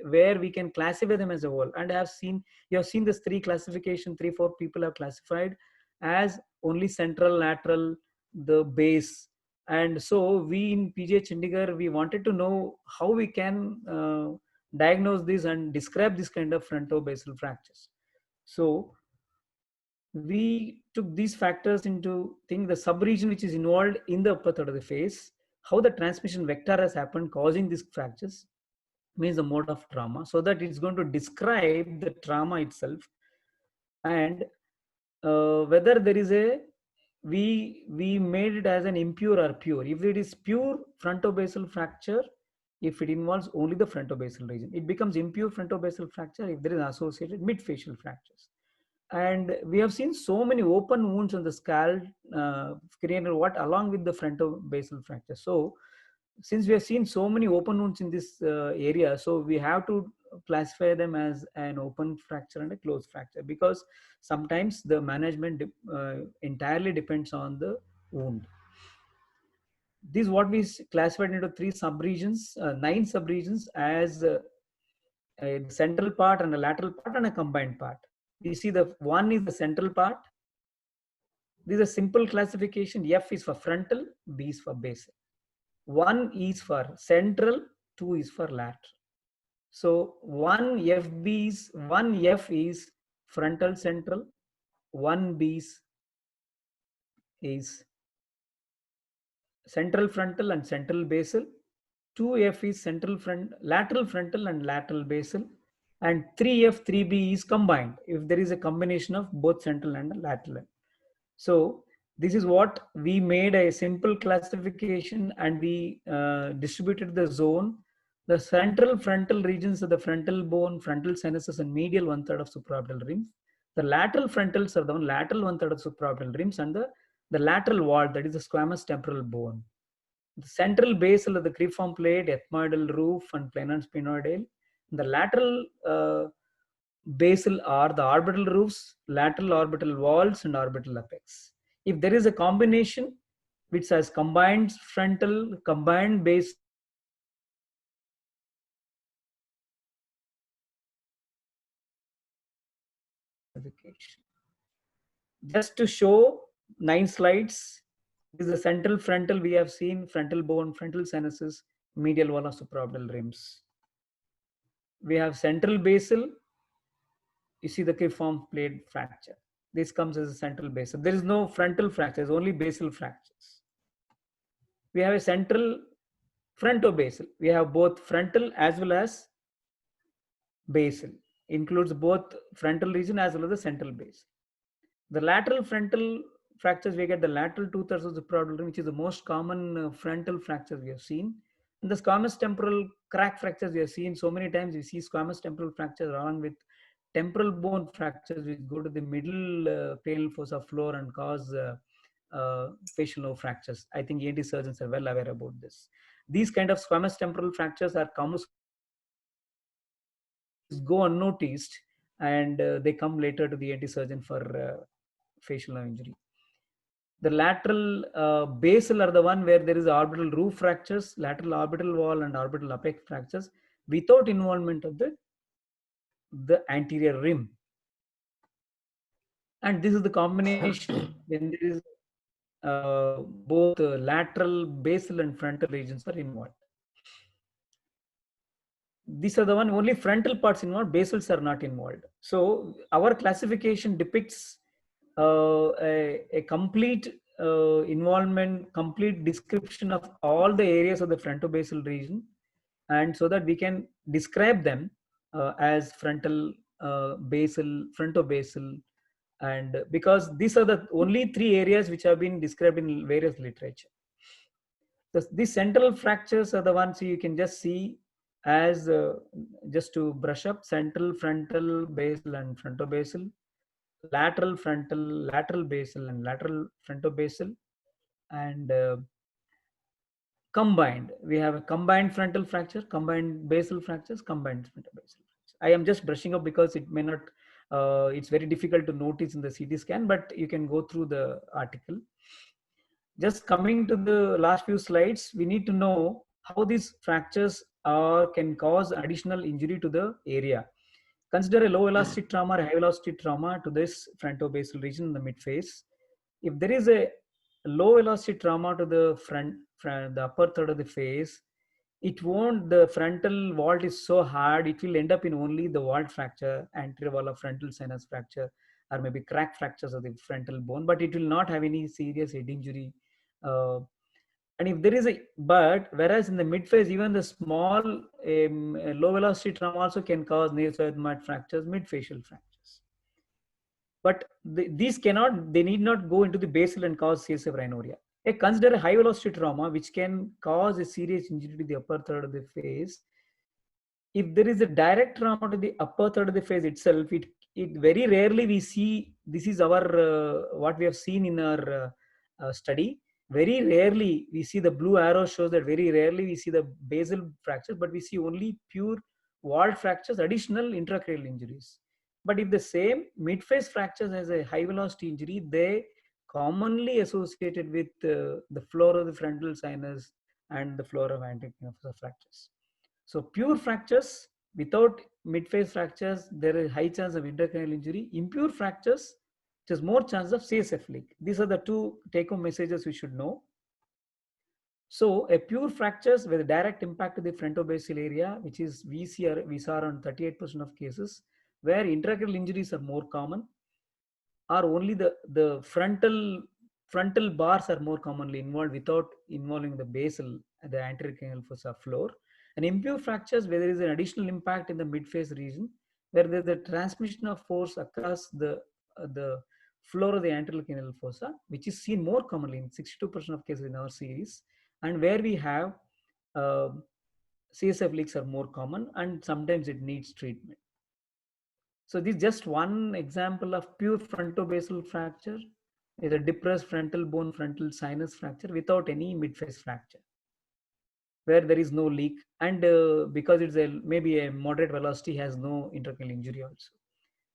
where we can classify them as a whole. And you have seen this 3 classification, 3-4 people have classified as only central, lateral, the base. And so we in PGH Chandigarh, we wanted to know how we can diagnose this and describe this kind of fronto-basal fractures. So we took these factors into the sub-region which is involved in the upper third of the face, how the transmission vector has happened causing these fractures, means the mode of trauma, so that it's going to describe the trauma itself, and whether there is we made it as an impure or pure. If it is pure fronto-basal fracture, if it involves only the fronto-basal region, it becomes impure fronto-basal fracture if there is associated mid-facial fractures. And we have seen so many open wounds on the skull, cranial, along with the fronto-basal fracture. So since we have seen so many open wounds in this area, so we have to classify them as an open fracture and a closed fracture, because sometimes the management entirely depends on the wound. This is what we classified into 3 subregions, 9 subregions, as a central part and a lateral part and a combined part. We see the one is the central part. This is a simple classification. F is for frontal, B is for basal. 1 is for central, 2 is for lateral. So 1F is frontal central, 1B is central frontal and central basal, 2F is lateral frontal and lateral basal, and 3F, 3B is combined if there is a combination of both central and lateral. So this is what we made a simple classification, and we distributed the zone. The central frontal regions are the frontal bone, frontal sinuses, and medial 1/3 of supraorbital rims. The lateral frontals are the lateral 1/3 of supraorbital rims, and the lateral wall, that is the squamous temporal bone. The central basal of the cribriform plate, ethmoidal roof, and planar and sphenoidal. The lateral basal are the orbital roofs, lateral orbital walls, and orbital apex. If there is a combination which has combined frontal, combined base, just to show 9 slides, this is the central frontal. We have seen frontal bone, frontal sinuses, medial wall of supraorbital rims. We have central basal. You see the cribriform plate fracture. This comes as a central basal. There is no frontal fractures, only basal fractures. We have a central fronto-basal. We have both frontal as well as basal. Includes both frontal region as well as the central basal. The lateral frontal fractures, we get the lateral 2/3 of the supraorbital rim, which is the most common frontal fractures we have seen. And the squamous temporal crack fractures we have seen so many times. We see squamous temporal fractures along with temporal bone fractures which go to the middle cranial fossa floor and cause facial nerve fractures. I think ENT surgeons are well aware about this. These kind of squamous temporal fractures are common, go unnoticed, and they come later to the ENT surgeon for facial nerve injury. The lateral basal are the one where there is orbital roof fractures, lateral orbital wall and orbital apex fractures without involvement of the anterior rim. And this is the combination when there is both lateral, basal and frontal regions are involved. These are the one only frontal parts involved, basals are not involved. So our classification depicts a complete involvement, complete description of all the areas of the frontobasal region, and so that we can describe them as frontal, basal, frontobasal, and because these are the only three areas which have been described in various literature. These central fractures are the ones you can just see as just to brush up: central, frontal, basal and frontobasal, lateral frontal, lateral basal and lateral frontobasal, and combined. We have a combined frontal fracture, combined basal fractures, combined frontobasal fracture. I am just brushing up because it may not, it's very difficult to notice in the CT scan, but you can go through the article. Just coming to the last few slides, we need to know how these fractures can cause additional injury to the area. Consider a low velocity trauma or high velocity trauma to this frontobasal region in the midface. If there is a low velocity trauma to the the upper third of the face, it won't, the frontal vault is so hard, it will end up in only the vault fracture, anterior wall of frontal sinus fracture, or maybe crack fractures of the frontal bone, but it will not have any serious head injury. And if there is but whereas in the midface, even the small low velocity trauma also can cause nasal fractures, midfacial fractures. But these cannot, they need not go into the basal and cause CSF rhinorrhea. Consider a high velocity trauma which can cause a serious injury to the upper third of the face. If there is a direct trauma to the upper third of the face itself, it very rarely we see, this is our what we have seen in our study. Very rarely we see, the blue arrow shows that very rarely we see the basal fractures, but we see only pure vault fractures, additional intracranial injuries. But if the same midface fractures has a high velocity injury, they commonly associated with the floor of the frontal sinus and the floor of anterior fractures. So pure fractures without midface fractures, there is high chance of intracranial injury. Impure fractures, there's more chance of CSF leak. These are the two take-home messages we should know. So a pure fractures with a direct impact to the frontobasal area, which is we saw around 38% of cases, where intracranial injuries are more common, or only the frontal bars are more commonly involved without involving the basal, the anterior cranial fossa floor. And impure fractures where there is an additional impact in the midface region, where there is a transmission of force across the floor of the anterior cranial fossa, which is seen more commonly in 62% of cases in our series, and where we have CSF leaks are more common, and sometimes it needs treatment. So this is just one example of pure frontobasal fracture, is a depressed frontal bone frontal sinus fracture without any midface fracture, where there is no leak, and because it's maybe a moderate velocity, has no intracranial injury also.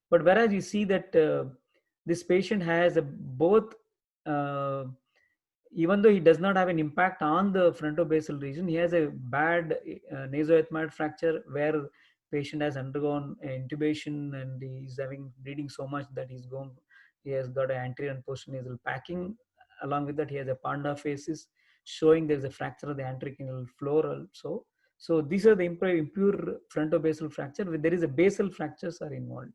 But whereas you see that this patient has both, even though he does not have an impact on the frontobasal region, he has a bad nasoethmoid fracture where patient has undergone intubation and he is having bleeding so much that he has got an anterior and posterior nasal packing. Along with that, he has a panda facies showing there is a fracture of the anterior cranial floor also. So these are the impure frontobasal fracture where there is a basal fractures are involved.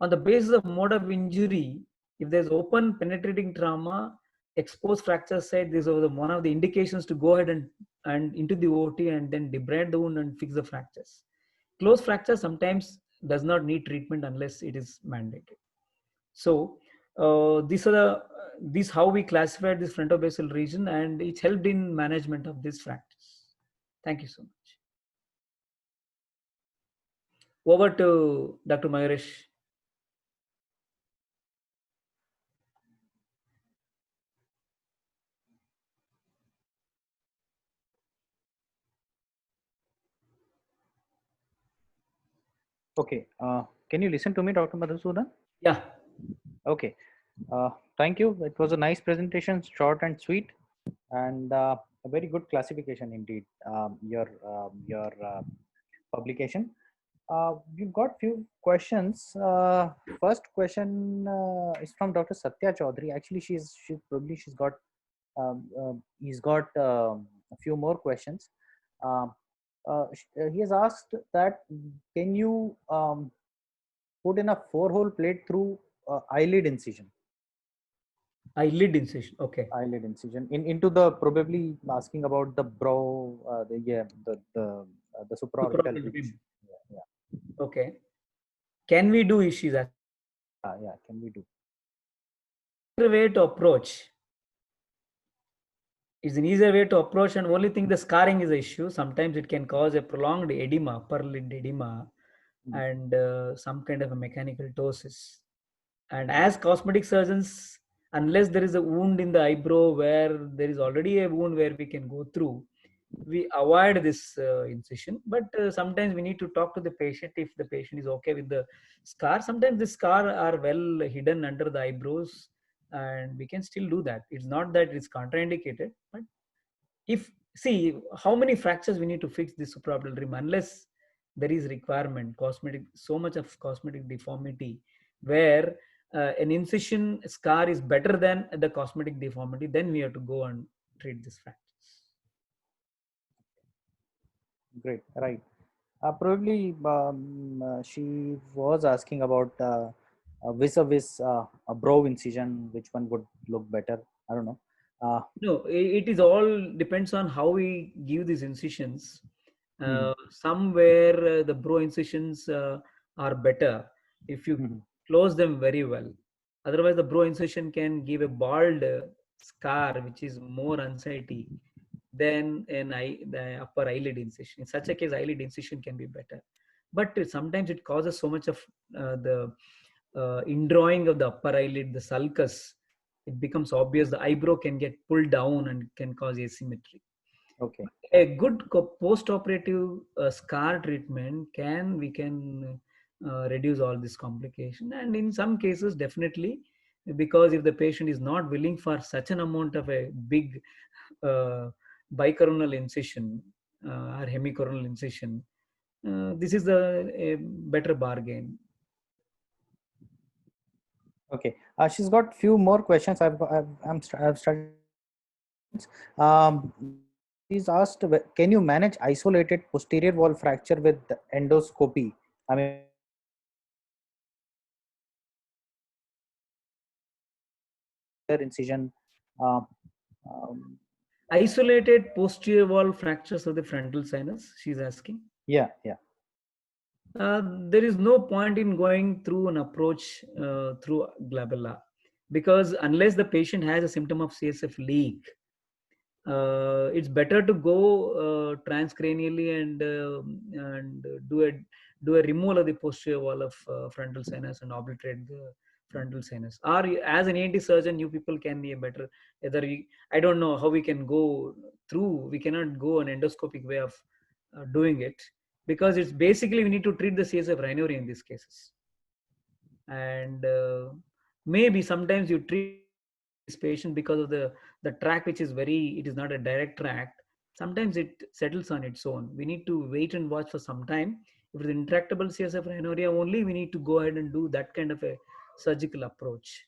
On the basis of mode of injury, if there's open penetrating trauma, exposed fracture site, this is one of the indications to go ahead and into the OT and then debride the wound and fix the fractures. Closed fracture sometimes does not need treatment unless it is mandated. So these how we classified this frontobasal region, and it helped in management of these fractures. Thank you so much. Over to Dr. Mayuresh. Okay. Can you listen to me, Dr. Madhusudan? Yeah. Okay. Thank you. It was a nice presentation, short and sweet, and a very good classification indeed. Your publication. We've got few questions. First question is from Dr. Satya Chaudhary. Actually, she's got he's got a few more questions. He has asked that can you put in a 4-hole plate through eyelid incision? Eyelid incision. Okay. Eyelid incision into the, probably asking about the brow, the supraorbital Supraorbital ridge. rim. Yeah, Okay. Can we do issues? yeah. Can we do? Easier way to approach. It's an easier way to approach, and only thing the scarring is the issue. Sometimes it can cause a prolonged edema, upper lid edema, and some kind of a mechanical ptosis. And as cosmetic surgeons, unless there is a wound in the eyebrow where there is already a wound where we can go through, we avoid this incision. But sometimes we need to talk to the patient if the patient is okay with the scar. Sometimes the scar are well hidden under the eyebrows, and we can still do that. It's not that it's contraindicated, but if, see how many fractures we need to fix this supraorbital rim, unless there is requirement, cosmetic, so much of cosmetic deformity where an incision scar is better than the cosmetic deformity, then we have to go and treat this fractures. Great, right. Probably she was asking about vis-a-vis a brow incision, which one would look better? I don't know. No, it is all depends on how we give these incisions. Somewhere the brow incisions are better if you close them very well. Otherwise, the brow incision can give a bald scar, which is more unsightly than the upper eyelid incision. In such a case, eyelid incision can be better. But sometimes it causes so much of the indrawing of the upper eyelid, the sulcus. It becomes obvious the eyebrow can get pulled down and can cause asymmetry. Okay. A good post-operative scar treatment we can reduce all this complication, and in some cases definitely, because if the patient is not willing for such an amount of a big bicoronal incision or hemicoronal incision, this is a better bargain. Okay. She's got few more questions. I've started. She's asked, can you manage isolated posterior wall fracture with endoscopy? I mean, incision. Isolated posterior wall fractures of the frontal sinus, she's asking. Yeah. There is no point in going through an approach through glabella, because unless the patient has a symptom of CSF leak, it's better to go transcranially and do a removal of the posterior wall of frontal sinus and obliterate the frontal sinus. Or as an ENT surgeon, you people can be a better, I don't know how we can go through. We cannot go an endoscopic way of doing it, because it's basically we need to treat the CSF rhinorrhea in these cases. And maybe sometimes you treat this patient because of the tract, which is it is not a direct tract. Sometimes it settles on its own. We need to wait and watch for some time. If it's intractable CSF rhinorrhea only, we need to go ahead and do that kind of a surgical approach.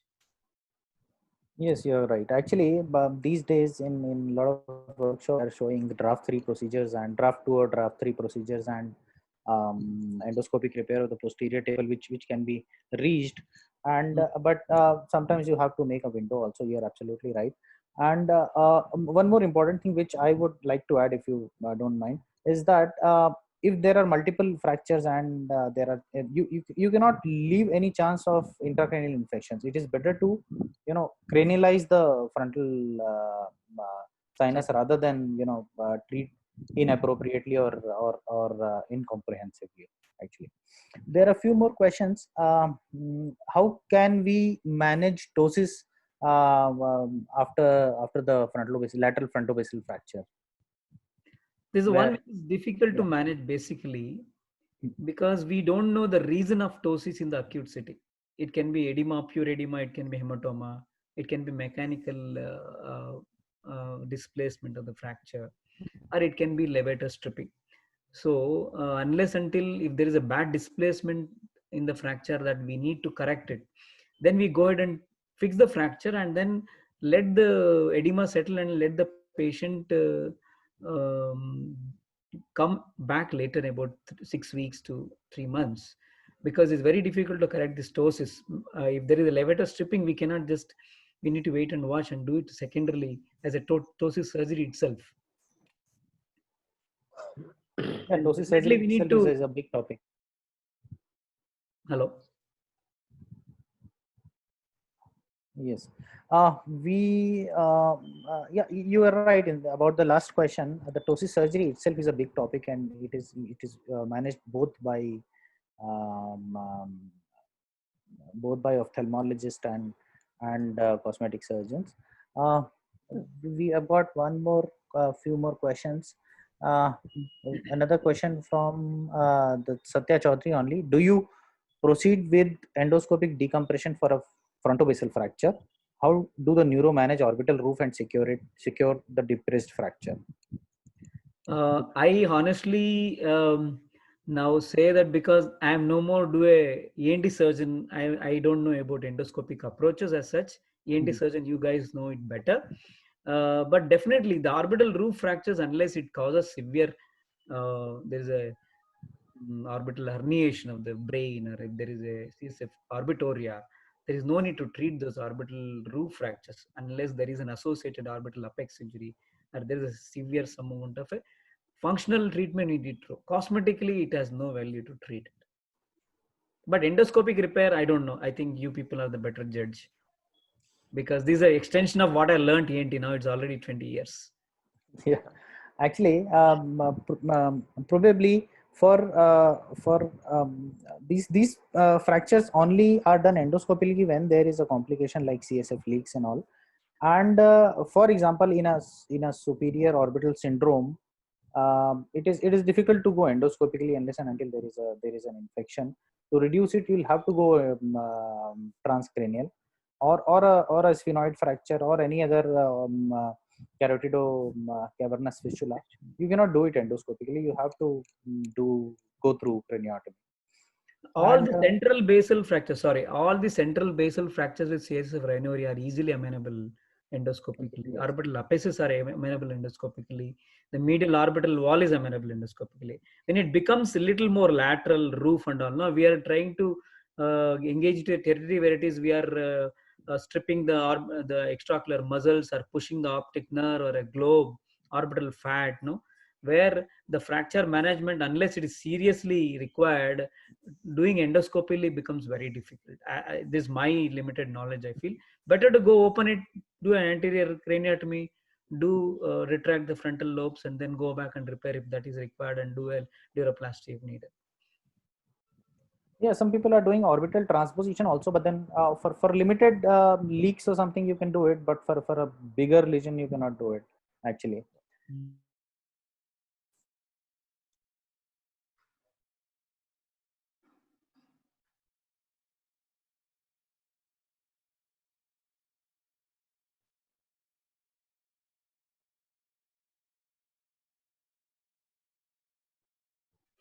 Yes, you're right. Actually, these days in a lot of workshops are showing draft 3 procedures and draft 2 or draft 3 procedures and endoscopic repair of the posterior table, which can be reached. And but sometimes you have to make a window also. You're absolutely right. And one more important thing which I would like to add, if you don't mind, is that if there are multiple fractures and there are you cannot leave any chance of intracranial infections. It is better to cranialize the frontal sinus rather than treat inappropriately or incomprehensively. Actually, there are a few more questions. How can we manage ptosis after the lateral frontobasal fracture? This is one which is difficult to manage basically, because we don't know the reason of ptosis in the acute setting. It can be edema, pure edema, it can be hematoma, it can be mechanical displacement of the fracture, or it can be levator stripping. So unless until if there is a bad displacement in the fracture that we need to correct it, then we go ahead and fix the fracture and then let the edema settle and let the patient come back later about 6 weeks to 3 months, because it's very difficult to correct this ptosis. If there is a levator stripping, we cannot just, we need to wait and watch and do it secondarily as a ptosis surgery itself. Yeah, And ptosis definitely surgery we need itself to, is a big topic. hello. Yes. Yeah, you are right about the last question. The ptosis surgery itself is a big topic, and it is managed um, um, both by ophthalmologist and cosmetic surgeons. Uh, we have got few more questions. Uh, Another question from the Satya Chaudhary only. Do you proceed with endoscopic decompression for a frontobasal fracture? How do the neuro manage orbital roof and secure the depressed fracture? I honestly now say that because I am no more do a ENT surgeon, I don't know about endoscopic approaches as such. ENT surgeon, you guys know it better. But definitely the orbital roof fractures, unless it causes severe, there is a orbital herniation of the brain, or if there is a CSF orbitoria, there is no need to treat those orbital roof fractures unless there is an associated orbital apex injury, or there is a severe some amount of a functional treatment in vitro. Cosmetically, it has no value to treat it. But endoscopic repair, I don't know. I think you people are the better judge, because this is an extension of what I learned ENT. Now it's already 20 years. Yeah, actually, probably for these fractures only are done endoscopically when there is a complication like CSF leaks and all. And for example, in a superior orbital syndrome, it is difficult to go endoscopically unless and until there is an infection. To reduce it, you'll have to go transcranial, or a sphenoid fracture, or any other cavernous fistula. You cannot do it endoscopically. You have to go through craniotomy. All And the central basal fractures, sorry, all the central basal fractures with CSF rhinorrhea are easily amenable endoscopically. yes. Orbital apices are amenable endoscopically. The medial orbital wall is amenable endoscopically. When it becomes a little more lateral roof and all, now we are trying to engage to a territory where it is we are stripping the extraocular muscles, or pushing the optic nerve or a globe, orbital fat, no, where the fracture management, unless it is seriously required, doing endoscopically becomes very difficult. This is my limited knowledge. I feel better to go open it, do an anterior craniotomy, do retract the frontal lobes, and then go back and repair if that is required, and do a neuroplasty if needed. Yeah, some people are doing orbital transposition also, but then for limited leaks or something you can do it, but for a bigger lesion you cannot do it actually.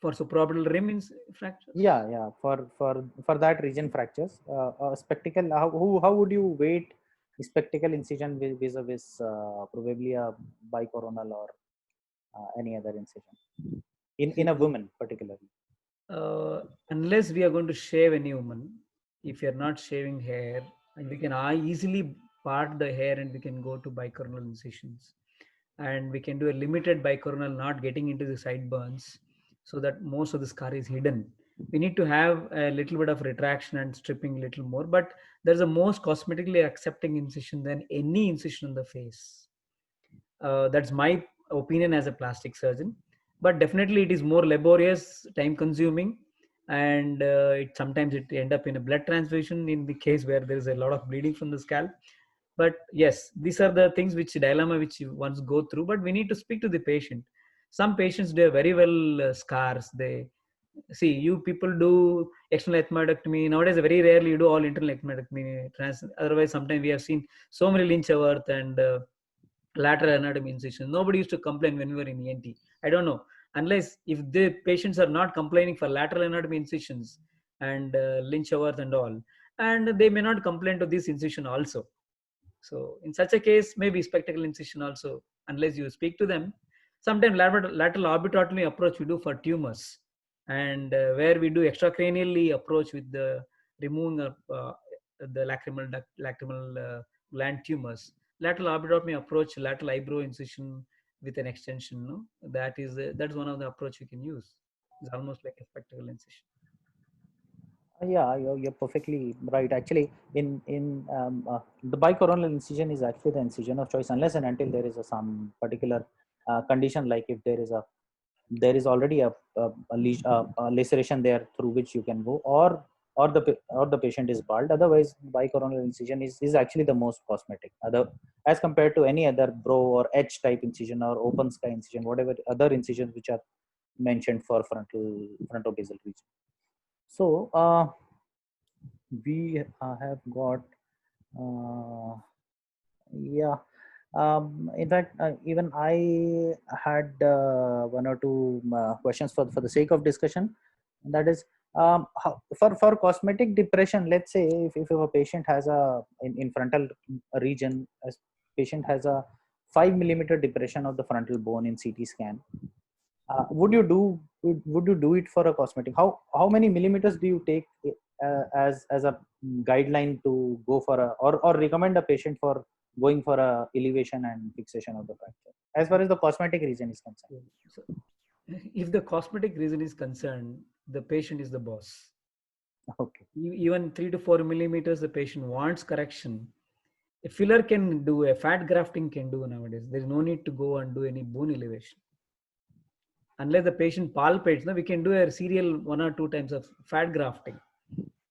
For supraorbital rim fractures. Yeah, for that region fractures, spectacle. How would you weight spectacle incision vis-a-vis probably a bicoronal or any other incision in a woman particularly? Unless we are going to shave any woman, if you're not shaving hair, and we can easily part the hair and we can go to bicoronal incisions, and we can do a limited bicoronal, not getting into the sideburns, so that most of the scar is hidden. We need to have a little bit of retraction and stripping a little more, but there's a most cosmetically accepting incision than any incision on the face. That's my opinion as a plastic surgeon. But definitely it is more laborious, time consuming, and it sometimes it end up in a blood transfusion in the case where there is a lot of bleeding from the scalp. But yes, these are the things which dilemma which you once go through, but we need to speak to the patient. Some patients do very well scars, they See, you people do external ethmoidectomy. Nowadays, very rarely you do all internal ethmoidectomy. Otherwise, sometimes we have seen so many Lynch-Haworth and lateral anatomy incision. Nobody used to complain when we were in ENT. I don't know. Unless if the patients are not complaining for lateral anatomy incisions and Lynch-Haworth and all, and they may not complain to this incision also. So in such a case, maybe spectacle incision also, unless you speak to them. Sometimes lateral orbitotomy approach we do for tumors, and where we do extracranially approach with the removing of the lacrimal gland tumors. Lateral orbitotomy approach, lateral eyebrow incision with an extension. No, that's one of the approach we can use. It's almost like a spectacle incision. Yeah, you're perfectly right. Actually, the bicoronal incision is actually the incision of choice, unless and until there is some particular condition, like if there is already a laceration there through which you can go, or the patient is bald. Otherwise, bicoronal incision is actually the most cosmetic, as compared to any other bro or H type incision or open sky incision, whatever other incisions which are mentioned for frontobasal region. So we have got yeah. In fact, even I had one or two questions for the sake of discussion. That is, for cosmetic depression, let's say if a patient has in frontal region, a patient has a 5 millimeter depression of the frontal bone in CT scan. Would you do it for a cosmetic? How many millimeters do you take as a guideline to go for or recommend a patient for going for a elevation and fixation of the fracture, as far as the cosmetic reason is concerned? So, if the cosmetic reason is concerned, the patient is the boss. Okay. Even 3 to 4 millimeters, the patient wants correction. A filler can do, a fat grafting can do nowadays. There is no need to go and do any bone elevation. Unless the patient palpates, no, we can do a serial 1 or 2 times of fat grafting.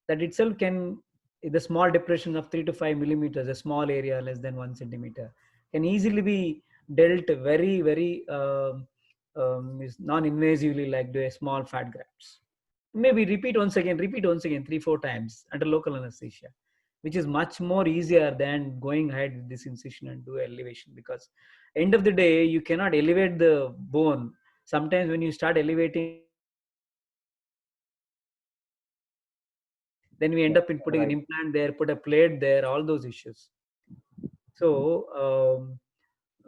That itself can, the small depression of 3 to 5 millimeters, a small area less than 1 centimeter, can easily be dealt very, very non-invasively, like do a small fat grafts. Maybe repeat once again, 3, 4 times under local anesthesia, which is much more easier than going ahead with this incision and do elevation, because end of the day, you cannot elevate the bone. Sometimes when you start elevating, then we end up in putting an implant there, put a plate there, all those issues. So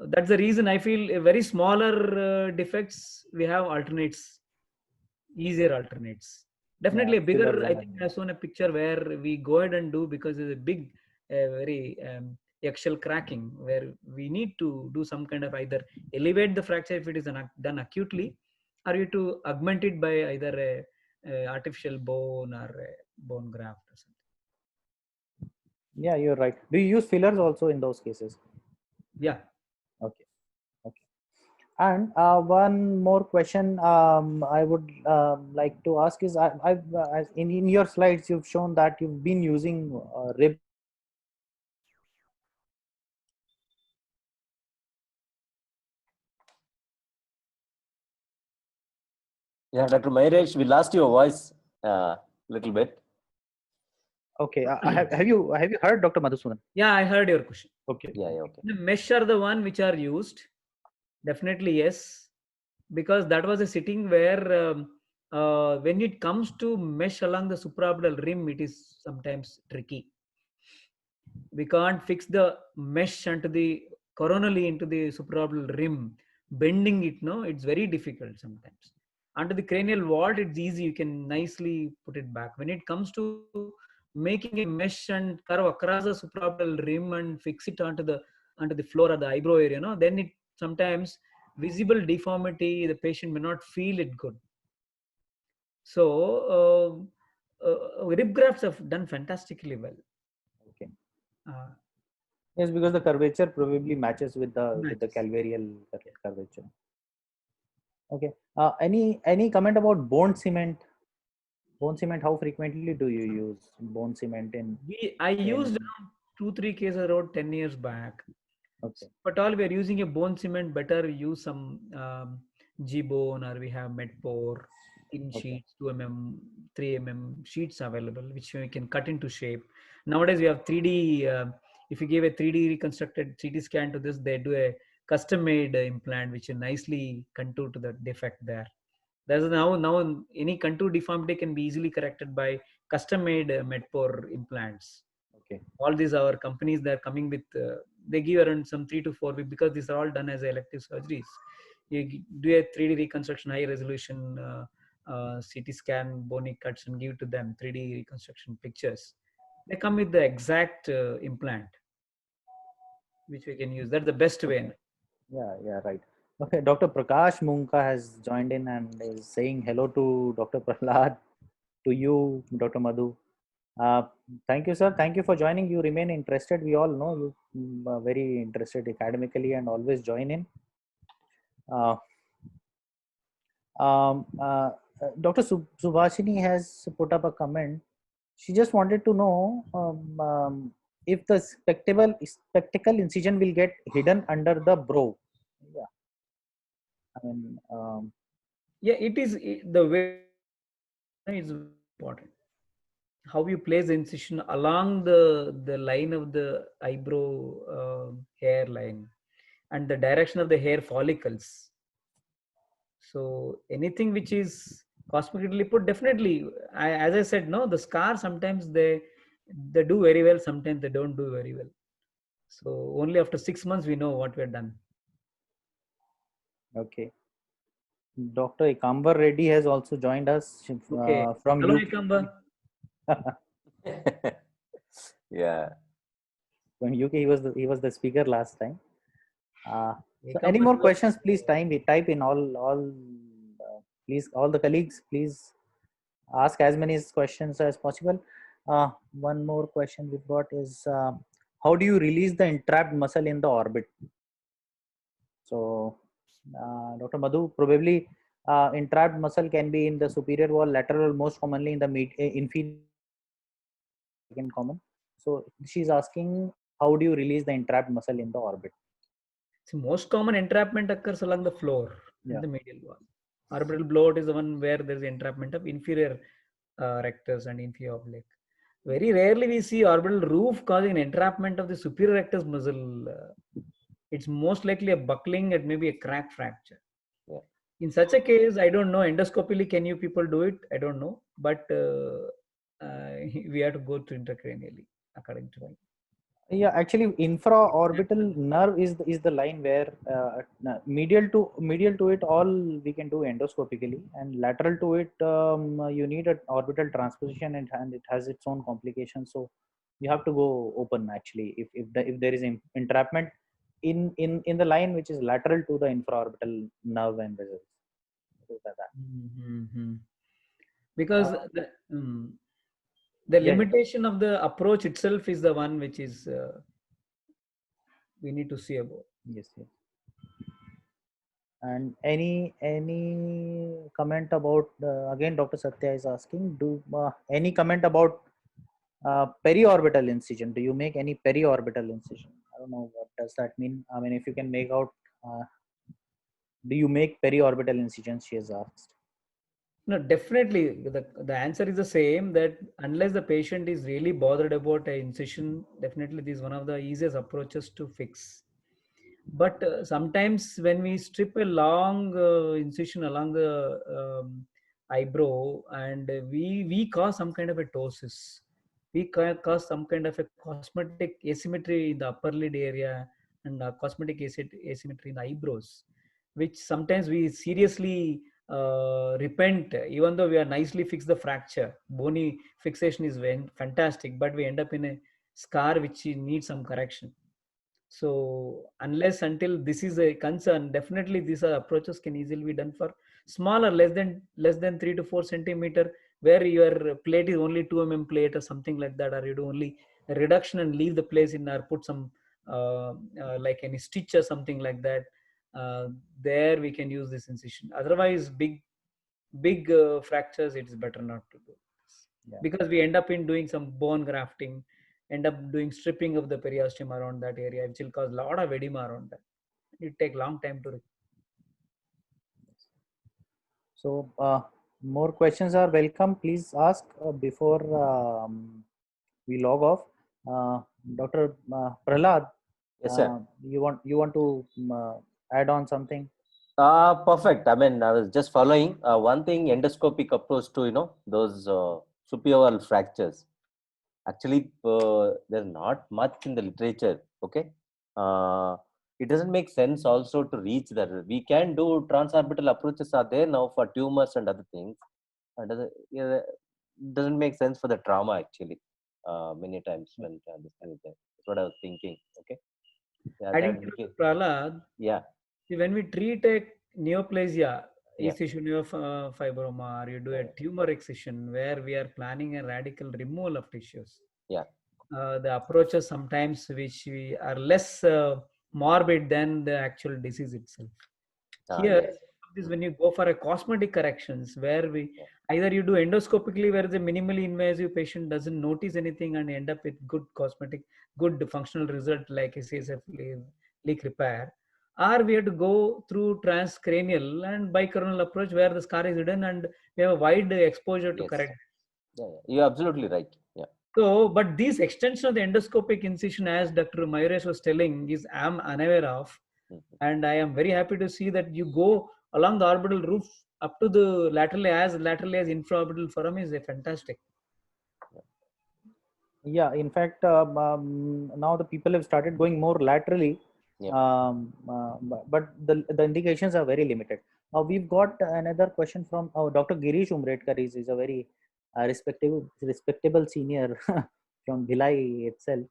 that's the reason I feel a very smaller defects, we have alternates, easier alternates. Definitely a bigger, I think I've shown a picture where we go ahead and do, because there's a big, very eggshell cracking, where we need to do some kind of either elevate the fracture if it is done acutely, or you to augment it by either a artificial bone or a bone graft or something. Yeah, you're right. Do you use fillers also in those cases? Yeah. Okay. Okay. And one more question I would like to ask is, in your slides you've shown that you've been using rib. Yeah, Dr. Mahesh, we lost your voice a little bit. Okay, have you heard Dr. Madhusudan? Yeah, I heard your question. Okay. Yeah, okay. The mesh are the one which are used. Definitely yes, because that was a sitting where when it comes to mesh along the supraorbital rim, it is sometimes tricky. We can't fix the mesh onto the coronally into the supraorbital rim, bending it. No, it's very difficult sometimes. Under the cranial vault, it's easy. You can nicely put it back. When it comes to making a mesh and curve across the supraorbital rim and fix it onto the floor or the eyebrow area, no, then it sometimes visible deformity. The patient may not feel it good. So rib grafts have done fantastically well. Okay. Yes, because the curvature probably matches with the calvarial curvature. Okay. Any comment about bone cement? Bone cement, how frequently do you use bone cement I used around 2-3 cases around 10 years back. Okay. But all we are using a bone cement, better use some G-bone, or we have Medpor. thin Okay. sheets, 2 mm, 3 mm sheets available, which we can cut into shape. Nowadays, we have 3D. If you give a 3D reconstructed CT scan to this, they do a custom-made implant, which is nicely contour to the defect there. There's now any contour deformity can be easily corrected by custom-made Medpor implants. Okay. All these our companies, they're coming with they give around some 3 to 4 weeks, because these are all done as elective surgeries. You do a 3D reconstruction, high resolution CT scan, bony cuts, and give to them 3D reconstruction pictures. They come with the exact implant which we can use. That's the best way. Yeah, right. Okay, Dr. Prakash Munka has joined in and is saying hello to Dr. Prahlad, to you, Dr. Madhu. Thank you, sir. Thank you for joining. You remain interested. We all know you are very interested academically and always join in. Uh, Dr. Subhashini has put up a comment. She just wanted to know if the spectacle incision will get hidden under the brow. Yeah, I mean, Yeah, it is the way is important. How you place the incision along the line of the eyebrow hairline and the direction of the hair follicles. So anything which is cosmetically put, definitely, as I said, no, the scar sometimes they do very well, sometimes they don't do very well. So only after 6 months we know what we're done. okay. Dr. Ikambar Reddy has also joined us Okay. from Hello, UK. Ikambar. Yeah. From UK, he was the speaker last time. So any Ikambar, more questions? Please type in all. Please, all the colleagues, please ask as many questions as possible. One more question we've got is how do you release the entrapped muscle in the orbit? So, Dr. Madhu, probably entrapped muscle can be in the superior wall, lateral, most commonly in the inferior, second common. So she's asking, how do you release the entrapped muscle in the orbit? so most common entrapment occurs along the floor in the medial wall. Orbital blowout is the one where there is entrapment of inferior rectus and inferior oblique. Very rarely we see orbital roof causing an entrapment of the superior rectus muscle. It's most likely a buckling and maybe a crack fracture. Yeah. In such a case, I don't know. Endoscopically, can you people do it? I don't know. But we have to go to intracranially, according to me. Yeah, actually, infraorbital nerve is the line where medial to it all we can do endoscopically, and lateral to it you need an orbital transposition, and it has its own complications. So you have to go open actually if there is entrapment in the line which is lateral to the infraorbital nerve and vessels. Mm-hmm. Because the Yeah. limitation of the approach itself is the one which is we need to see about. Yes. And any comment about again, Dr. Satya is asking, do any comment about periorbital incision? Do you make any periorbital incision? I don't know what does that mean. I mean, if you can make out, do you make periorbital incisions? She has asked. No, definitely. The answer is the same, that unless the patient is really bothered about an incision, definitely this is one of the easiest approaches to fix. But sometimes when we strip a long incision along the eyebrow, and we cause some kind of a ptosis, we cause some kind of a cosmetic asymmetry in the upper lid area, and cosmetic asymmetry in the eyebrows, which sometimes we seriously repent, even though we are nicely fixed the fracture. Bony fixation is fantastic, but we end up in a scar which needs some correction. So unless until this is a concern, definitely these approaches can easily be done for smaller, less than 3 to 4 centimeter, where your plate is only 2 plate or something like that, or you do only a reduction and leave the place in, or put some like any stitch or something like that. There we can use this incision. Otherwise, big fractures, it is better not to do this. Yeah. Because we end up in doing some bone grafting, end up doing stripping of the periosteum around that area, which will cause a lot of edema around that. It take long time to. So More questions are welcome. Please ask before we log off. Dr. Prahlad, Yes, sir. you want to add on something? Perfect. I mean, I was just following one thing endoscopic approach to, those superior fractures. Actually, there's not much in the literature. Okay. Uh, it doesn't make sense also to reach that. We can do transorbital approaches are there now for tumors and other things. Yeah, doesn't make sense for the trauma actually. Many times when this thing is there. That's what I was thinking. Okay. Yeah, Adding that to became, Prahlad, yeah, see, when we treat a neoplasia, yeah, excision of fibroma, or you do a tumor excision where we are planning a radical removal of tissues, yeah. the approaches sometimes which we are less morbid than the actual disease itself. Here, Yes. this Mm, when you go for a cosmetic corrections where we yeah. either you do endoscopically where the minimally invasive patient doesn't notice anything and end up with good cosmetic, good functional result like a CSF leak repair, or we have to go through transcranial and bicoronal approach where the scar is hidden and we have a wide exposure to Yes. correct. Yeah, yeah. You're absolutely right. Yeah. So, but this extension of the endoscopic incision, as Dr. Mayuresh was telling, is I'm unaware of, Mhm. and I am very happy to see that you go along the orbital roof up to the laterally as infraorbital forum is a fantastic. Yeah, in fact, now the people have started going more laterally, Yeah. but the indications are very limited. We've got another question from Dr. Girish Umredkar. Is a very respectable senior from Bhilai itself.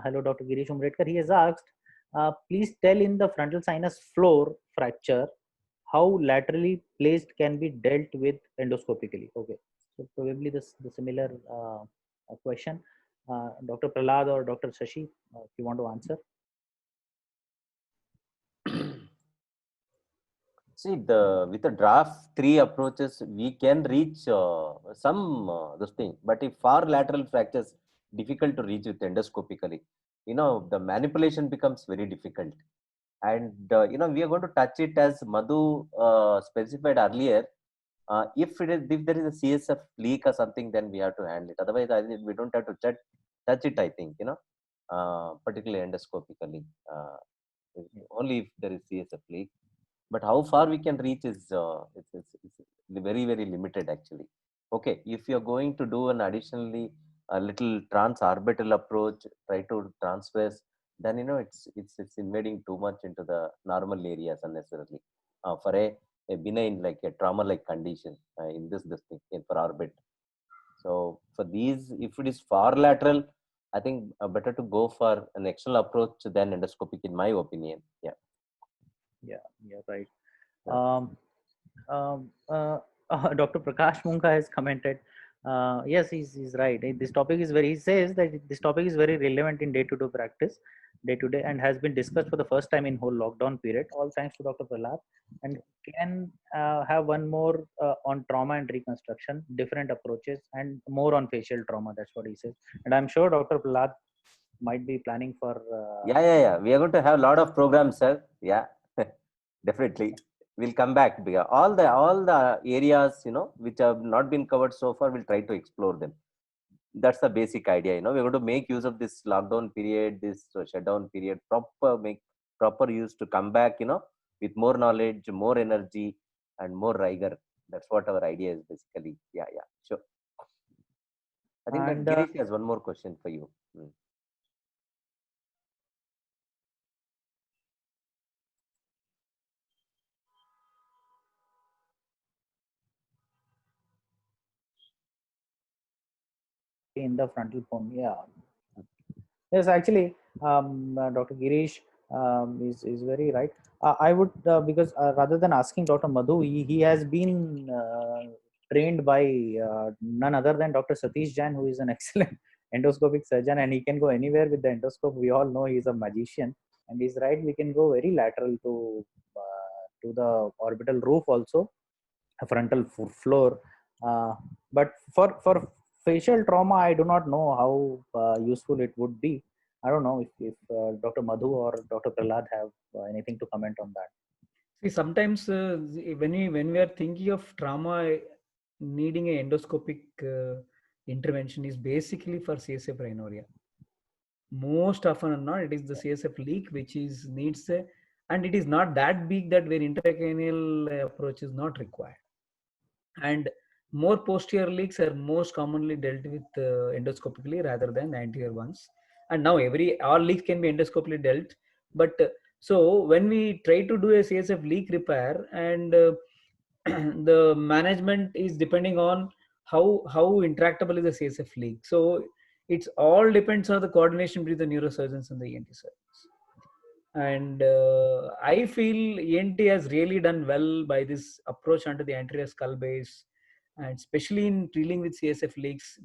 Hello, Dr. Girish Umredkar. He has asked, please tell in the frontal sinus floor fracture how laterally placed can be dealt with endoscopically. Okay, so probably the similar question. Dr. Prahlad or Dr. Shashi, if you want to answer. See, with the draft three approaches, we can reach some this thing. But if far lateral fractures difficult to reach with endoscopically, the manipulation becomes very difficult. And we are going to touch it as Madhu specified earlier. If there is a CSF leak or something, then we have to handle it. Otherwise, I think we don't have to touch it. I think particularly endoscopically, only if there is CSF leak. But how far we can reach is it's very very limited actually. Okay, if you're going to do an additionally a little transorbital approach, try to transverse, then it's invading too much into the normal areas unnecessarily for a benign like a trauma like condition in this thing for orbit. So for these, if it is far lateral, I think better to go for an external approach than endoscopic in my opinion. Yeah. Yeah, right. Yeah. Dr. Prakash Munka has commented. Yes, he's right. This topic is very. He says that this topic is very relevant in day-to-day practice, day-to-day, and has been discussed for the first time in whole lockdown period. All thanks to Dr. Prahlad. And can have one more on trauma and reconstruction, different approaches, and more on facial trauma. That's what he says. And I'm sure Dr. Prahlad might be planning for. Yeah. We are going to have a lot of programs, sir. Yeah, definitely. We'll come back because all the areas which have not been covered so far, we'll try to explore them. That's the basic idea. We're going to make use of this lockdown period, this shutdown period, make proper use to come back. With more knowledge, more energy, and more rigor. That's what our idea is basically. Yeah. Sure. I think that And Girish has one more question for you. Hmm. in the frontal bone, yeah. Yes, actually, Dr. Girish is very right. I would because rather than asking Dr. Madhu, he has been trained by none other than Dr. Satish Jain, who is an excellent endoscopic surgeon, and he can go anywhere with the endoscope. We all know he's a magician, and he's right. We can go very lateral to the orbital roof also, a frontal floor. But for facial trauma, I do not know how useful it would be. I don't know if Dr. Madhu or Dr. Prahlad have anything to comment on that. See, sometimes when we are thinking of trauma, needing a endoscopic intervention is basically for CSF rhinorrhea. Most often or not, it is the CSF leak which is needs a, and it is not that big that where intracranial approach is not required. And more posterior leaks are most commonly dealt with endoscopically rather than the anterior ones. And now all leaks can be endoscopically dealt, but so when we try to do a CSF leak repair, and the management is depending on how intractable is the CSF leak. So it's all depends on the coordination between the neurosurgeons and the ENT surgeons. And I feel ENT has really done well by this approach onto the anterior skull base, and especially in dealing with CSF leaks.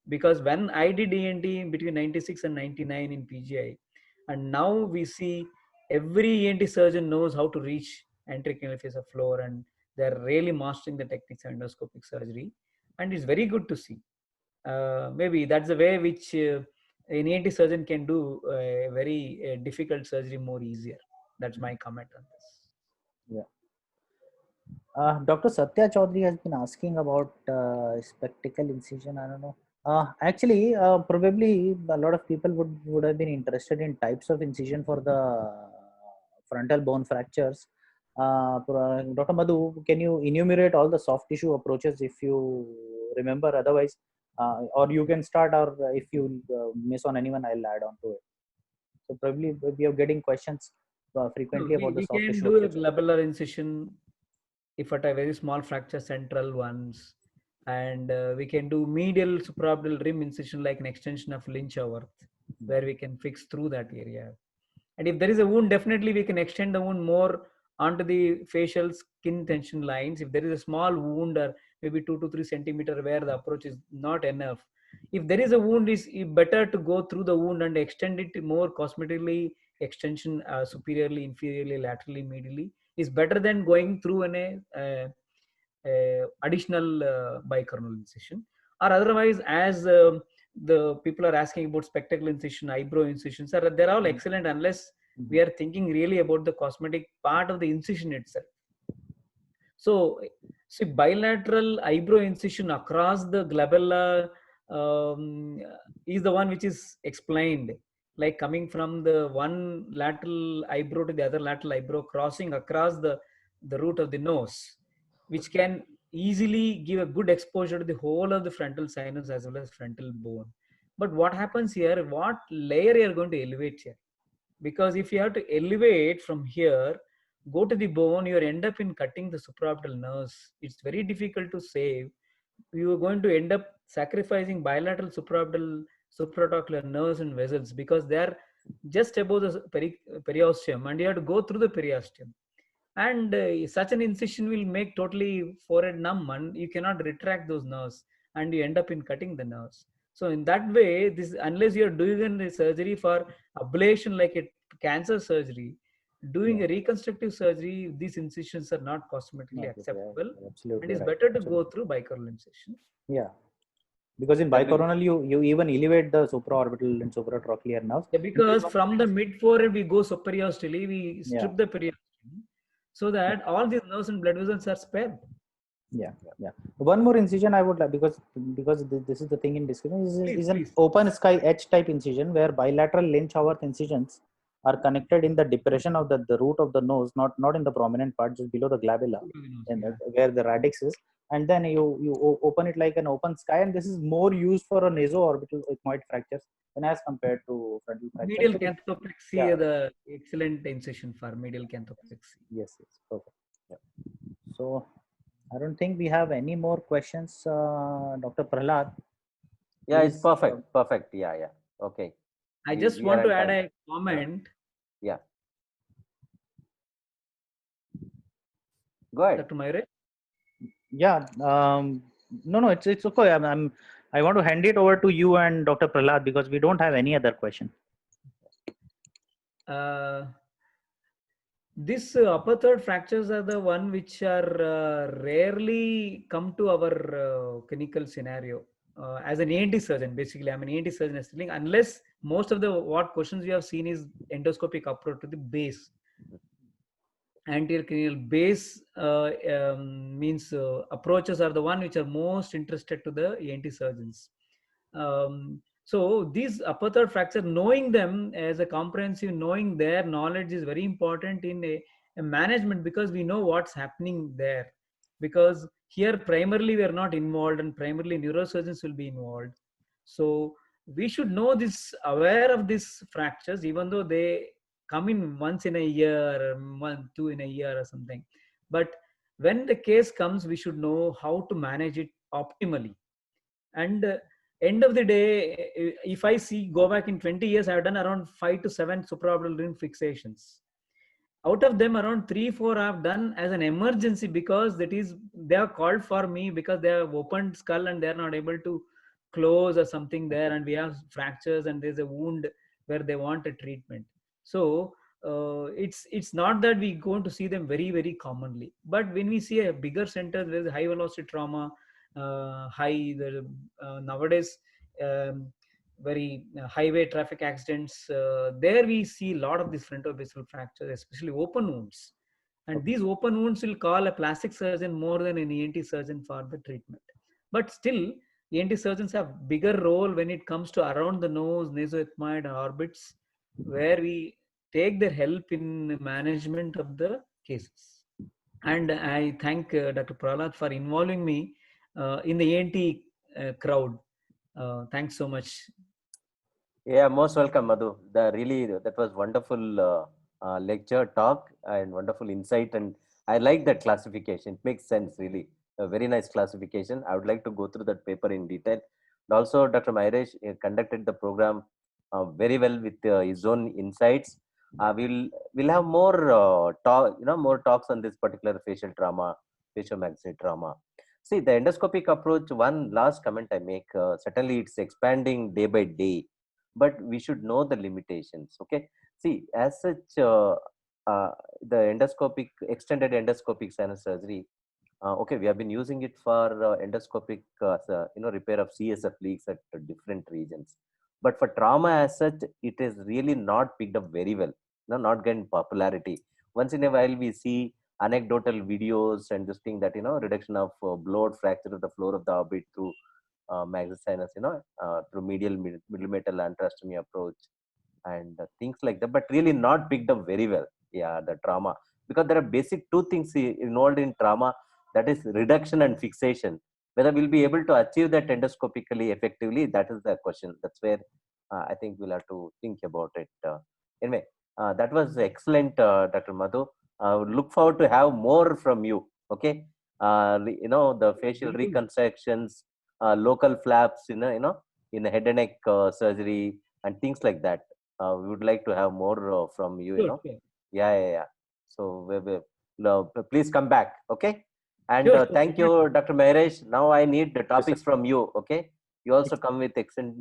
Because when I did ENT between 96 and 99 in PGI, and now we see every ENT surgeon knows how to reach anterior canal face of floor, and they're really mastering the techniques of endoscopic surgery, and it's very good to see. Maybe that's the way which an ENT surgeon can do a very difficult surgery more easier. That's my comment on this. Yeah. Dr. Satya Chaudhary has been asking about spectacle incision. I don't know. Actually, probably a lot of people would have been interested in types of incision for the frontal bone fractures. Dr. Madhu, can you enumerate all the soft tissue approaches if you remember? Otherwise, or you can start, or if you miss on anyone, I'll add on to it. So probably we are getting questions frequently about the soft We tissue can do a approaches. globular incision if at a very small fracture, central ones, and we can do medial supraorbital rim incision like an extension of Lynch-Haworth, where we can fix through that area. And if there is a wound, definitely we can extend the wound more onto the facial skin tension lines. If there is a small wound, or maybe 2 to 3 centimeter where the approach is not enough, if there is a wound, is better to go through the wound and extend it more cosmetically, extension superiorly, inferiorly, laterally, medially, is better than going through additional bicornal incision. Or otherwise, as the people are asking about spectacle incision, eyebrow incisions, they're all excellent unless we are thinking really about the cosmetic part of the incision itself. So, see, bilateral eyebrow incision across the glabella is the one which is explained, like coming from the one lateral eyebrow to the other lateral eyebrow, crossing across the root of the nose, which can easily give a good exposure to the whole of the frontal sinus as well as frontal bone. But what happens here, what layer you are going to elevate here? Because if you have to elevate from here, go to the bone, you end up in cutting the supraorbital nerves. It's very difficult to save. You are going to end up sacrificing bilateral supraorbital nerves and vessels, because they are just above the periosteum, and you have to go through the periosteum. And such an incision will make totally forehead numb, and you cannot retract those nerves, and you end up in cutting the nerves. So in that way, this, unless you are doing a surgery for ablation like a cancer surgery, doing a reconstructive surgery, these incisions are not cosmetically acceptable. Absolutely, and it's right. better to go through bicornal incision. Yeah, because in bicoronal you even elevate the supraorbital and supratrochlear nerves. Yeah, because from the mid forehead we go superiorstally, we strip the periosteum, so that all these nerves and blood vessels are spared. Yeah. One more incision I would like, because this is the thing in discussion, is an open sky edge type incision where bilateral Lynch-Haworth incisions are connected in the depression of the root of the nose, not in the prominent part, just below the glabella, and where the radix is, and then you open it like an open sky, and this is more used for a naso-orbital ethmoid fractures than as compared to frontal fractures. Medial canthopexy, the excellent incision for medial canthopexy. Yes, perfect. Yeah. So I don't think we have any more questions, Dr. Prahlad. Yeah, it's perfect. Perfect. Yeah. Okay. I just want to add a comment. Yeah. Go ahead. Dr. Mayure? Yeah. No, it's okay. I want to hand it over to you and Dr. Prahlad, because we don't have any other question. These upper third fractures are the one which are rarely come to our clinical scenario. As an ENT surgeon, basically, I'm an ENT surgeon, unless most of the what questions you have seen is endoscopic approach to the base. anterior cranial base means approaches are the one which are most interested to the ENT surgeons. So these upper third fracture, knowing them as a comprehensive, knowing their knowledge is very important in a management, because we know what's happening there. Because here primarily we are not involved, and primarily neurosurgeons will be involved. So we should know this, aware of these fractures, even though they come in once in a year, or month, two in a year or something. But when the case comes, we should know how to manage it optimally. And end of the day, if I see, go back in 20 years, I've done around 5 to 7 supraorbital ring fixations. Out of them, around 3-4 I've done as an emergency, because that is, they have called for me because they have opened skull and they're not able to close or something there, and we have fractures and there's a wound where they want a treatment. So it's not that we go to see them very, very commonly. But when we see a bigger center, there's high velocity trauma, nowadays, very highway traffic accidents, there we see a lot of these frontoabyssal fractures, especially open wounds. And these open wounds will call a plastic surgeon more than an ENT surgeon for the treatment. But still, ENT surgeons have bigger role when it comes to around the nose, nasoethmoid, and orbits, where we take their help in management of the cases. And I thank Dr. Prahlad for involving me in the ENT crowd. Thanks so much. Yeah, most welcome, Madhu. That was wonderful lecture talk and wonderful insight, and I like that classification. It makes sense, really. A very nice classification. I would like to go through that paper in detail. And also, Dr. Mahesh conducted the program very well with his own insights. We'll have more more talks on this particular facial trauma, facial maxillary trauma. See, the endoscopic approach. One last comment I make. Certainly, it's expanding day by day, but we should know the limitations. Okay, see, as such, the extended endoscopic sinus surgery, okay, we have been using it for endoscopic repair of CSF leaks at different regions, but for trauma as such, it is really not picked up very well, not getting popularity. Once in a while we see anecdotal videos and this thing that reduction of blood fracture of the floor of the orbit through maxillary sinus, through middle metal antrostomy approach and things like that, but really not picked up very well. Yeah, the trauma, because there are basic two things involved in trauma, that is reduction and fixation. Whether we'll be able to achieve that endoscopically effectively, that is the question. That's where I think we'll have to think about it. Anyway, that was excellent, Dr. Madhu. Look forward to have more from you. Okay, the facial reconstructions, local flaps, in the head and neck surgery and things like that. We would like to have more from you. Sure. Yeah. So please come back. Okay. And Sure. thank you, Dr. Mahesh. Now I need the topics from you. Okay. You also come with extensive,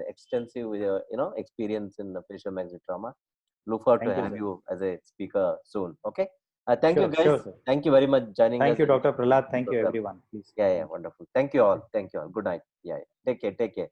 experience in the facial maxillary trauma. Look forward to have you as a speaker soon. Okay. Thank you, guys. Sure, thank you very much joining us. Thank you, Dr. Prahlad. Thank you, everyone. Please. Yeah, wonderful. Thank you all. Good night. Yeah. Take care.